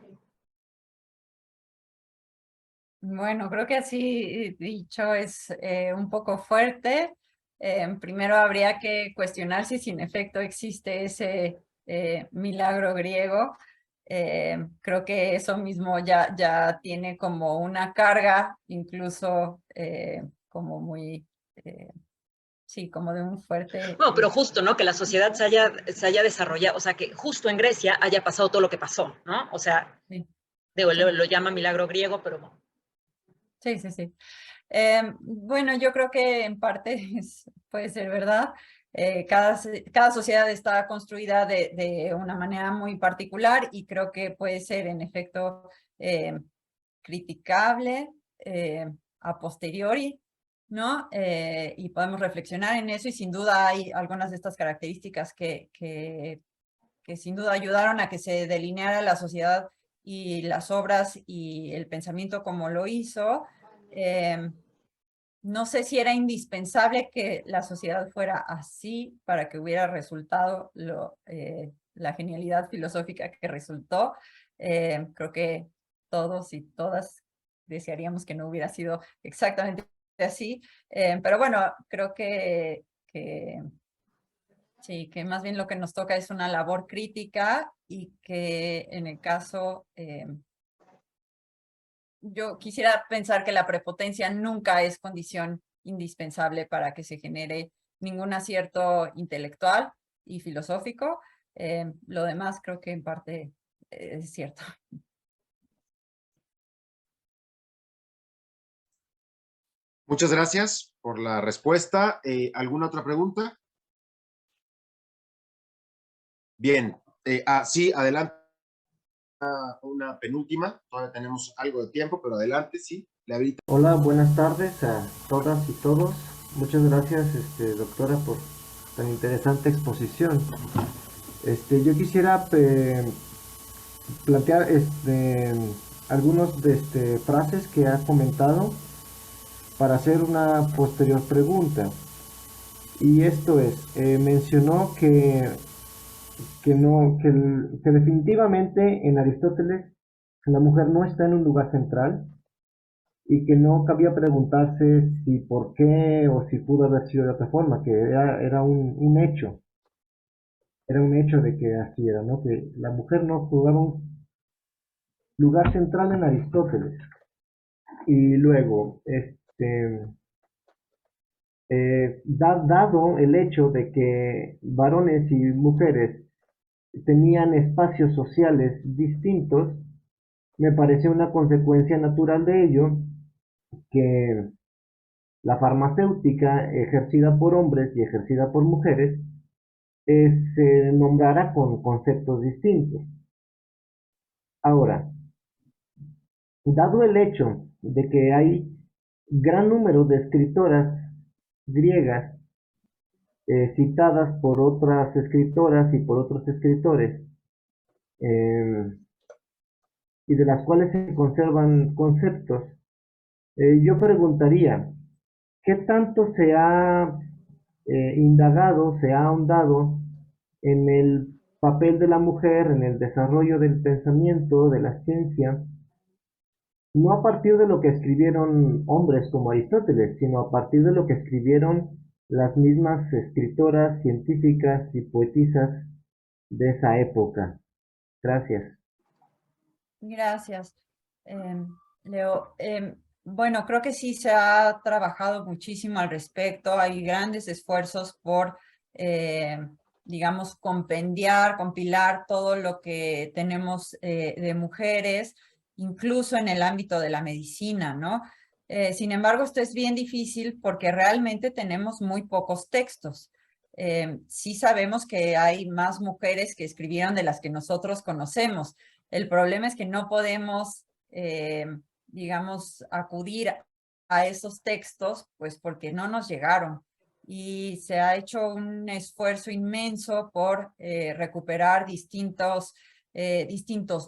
Speaker 2: Bueno, creo que así dicho es un poco fuerte. Primero habría que cuestionar si en efecto existe ese milagro griego. Creo que eso mismo ya tiene como una carga, incluso como muy, sí, como de un fuerte...
Speaker 11: No, pero justo, ¿no? Que la sociedad se haya desarrollado, o sea, que justo en Grecia haya pasado todo lo que pasó, ¿no? O sea,
Speaker 2: Sí.
Speaker 11: lo llama milagro griego, pero bueno.
Speaker 2: Sí, sí, sí. Bueno, yo creo que en parte puede ser verdad. Cada sociedad está construida de una manera muy particular y creo que puede ser en efecto criticable a posteriori, ¿no? Y podemos reflexionar en eso y sin duda hay algunas de estas características que sin duda ayudaron a que se delineara la sociedad y las obras y el pensamiento como lo hizo. No sé si era indispensable que la sociedad fuera así para que hubiera resultado la genialidad filosófica que resultó. Creo que todos y todas desearíamos que no hubiera sido exactamente así. Pero bueno, creo sí, que más bien lo que nos toca es una labor crítica y que en el caso... yo quisiera pensar que la prepotencia nunca es condición indispensable para que se genere ningún acierto intelectual y filosófico. Lo demás creo que en parte es cierto.
Speaker 1: Muchas gracias por la respuesta. ¿Alguna otra pregunta? Bien. Sí, adelante. Una penúltima. Todavía tenemos algo de tiempo, pero adelante, sí. Le habilito.
Speaker 12: Hola, buenas tardes a todas y todos. Muchas gracias, doctora, por tan interesante exposición. Yo quisiera plantear algunos de frases que ha comentado para hacer una posterior pregunta. Y esto es, mencionó que definitivamente en Aristóteles la mujer no está en un lugar central y que no cabía preguntarse si por qué o si pudo haber sido de otra forma, que era un hecho. Era un hecho de que así era, ¿no? Que la mujer no jugaba un lugar central en Aristóteles. Y luego, dado el hecho de que varones y mujeres tenían espacios sociales distintos, me pareció una consecuencia natural de ello que la farmacéutica ejercida por hombres y ejercida por mujeres se nombrara con conceptos distintos. Ahora, dado el hecho de que hay gran número de escritoras griegas citadas por otras escritoras y por otros escritores, y de las cuales se conservan conceptos, yo preguntaría, ¿qué tanto se ha indagado, se ha ahondado en el papel de la mujer en el desarrollo del pensamiento, de la ciencia, no a partir de lo que escribieron hombres como Aristóteles, sino a partir de lo que escribieron las mismas escritoras, científicas y poetisas de esa época. Gracias.
Speaker 2: Gracias, Leo. Bueno, creo que sí se ha trabajado muchísimo al respecto. Hay grandes esfuerzos por, digamos, compilar todo lo que tenemos de mujeres, incluso en el ámbito de la medicina, ¿no? Sin embargo, esto es bien difícil porque realmente tenemos muy pocos textos. Sí sabemos que hay más mujeres que escribieron de las que nosotros conocemos. El problema es que no podemos, digamos, acudir a esos textos, pues porque no nos llegaron. Y se ha hecho un esfuerzo inmenso por recuperar distintos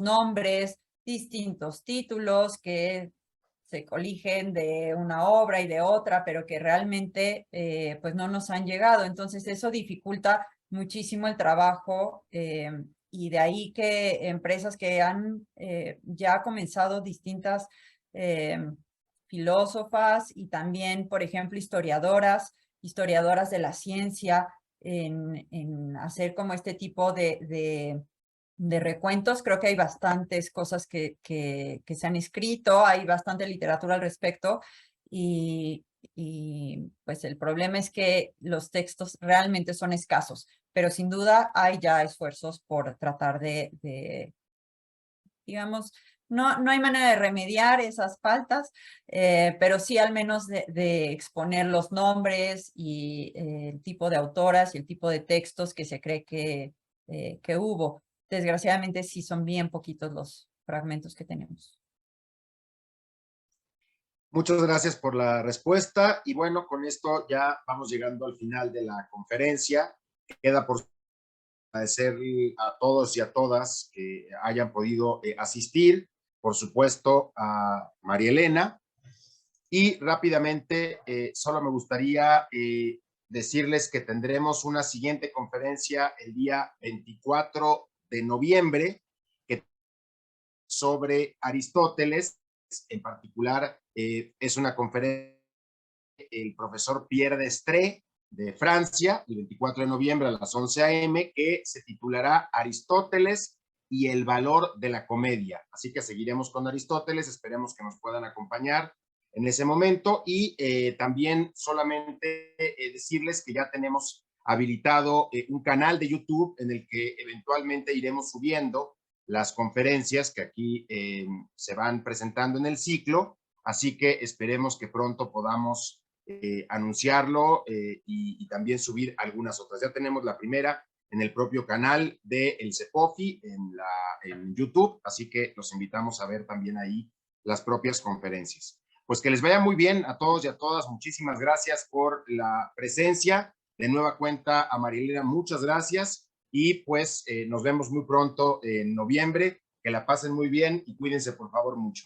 Speaker 2: nombres, distintos títulos que se coligen de una obra y de otra, pero que realmente pues no nos han llegado. Entonces eso dificulta muchísimo el trabajo y de ahí que empresas que han ya comenzado distintas filósofas y también, por ejemplo, historiadoras de la ciencia en hacer como este tipo de recuentos. Creo que hay bastantes cosas que se han escrito, hay bastante literatura al respecto y pues el problema es que los textos realmente son escasos, pero sin duda hay ya esfuerzos por tratar digamos, no hay manera de remediar esas faltas, pero sí al menos de exponer los nombres y el tipo de autoras y el tipo de textos que se cree que hubo. Desgraciadamente sí son bien poquitos los fragmentos que tenemos.
Speaker 1: Muchas gracias por la respuesta y bueno, con esto ya vamos llegando al final de la conferencia. Queda por agradecer a todos y a todas que hayan podido asistir, por supuesto a María Elena, y rápidamente solo me gustaría decirles que tendremos una siguiente conferencia el día 24 de noviembre sobre Aristóteles. En particular es una conferencia el profesor Pierre Destré de Francia, el 24 de noviembre a las 11 a.m., que se titulará Aristóteles y el valor de la comedia. Así que seguiremos con Aristóteles, esperemos que nos puedan acompañar en ese momento y también solamente decirles que ya tenemos habilitado un canal de YouTube en el que eventualmente iremos subiendo las conferencias que aquí se van presentando en el ciclo, así que esperemos que pronto podamos anunciarlo y también subir algunas otras. Ya tenemos la primera en el propio canal de El Cepofi en YouTube, así que los invitamos a ver también ahí las propias conferencias. Pues que les vaya muy bien a todos y a todas. Muchísimas gracias por la presencia. De nueva cuenta a María Elena, muchas gracias. Y pues nos vemos muy pronto en noviembre. Que la pasen muy bien y cuídense por favor mucho.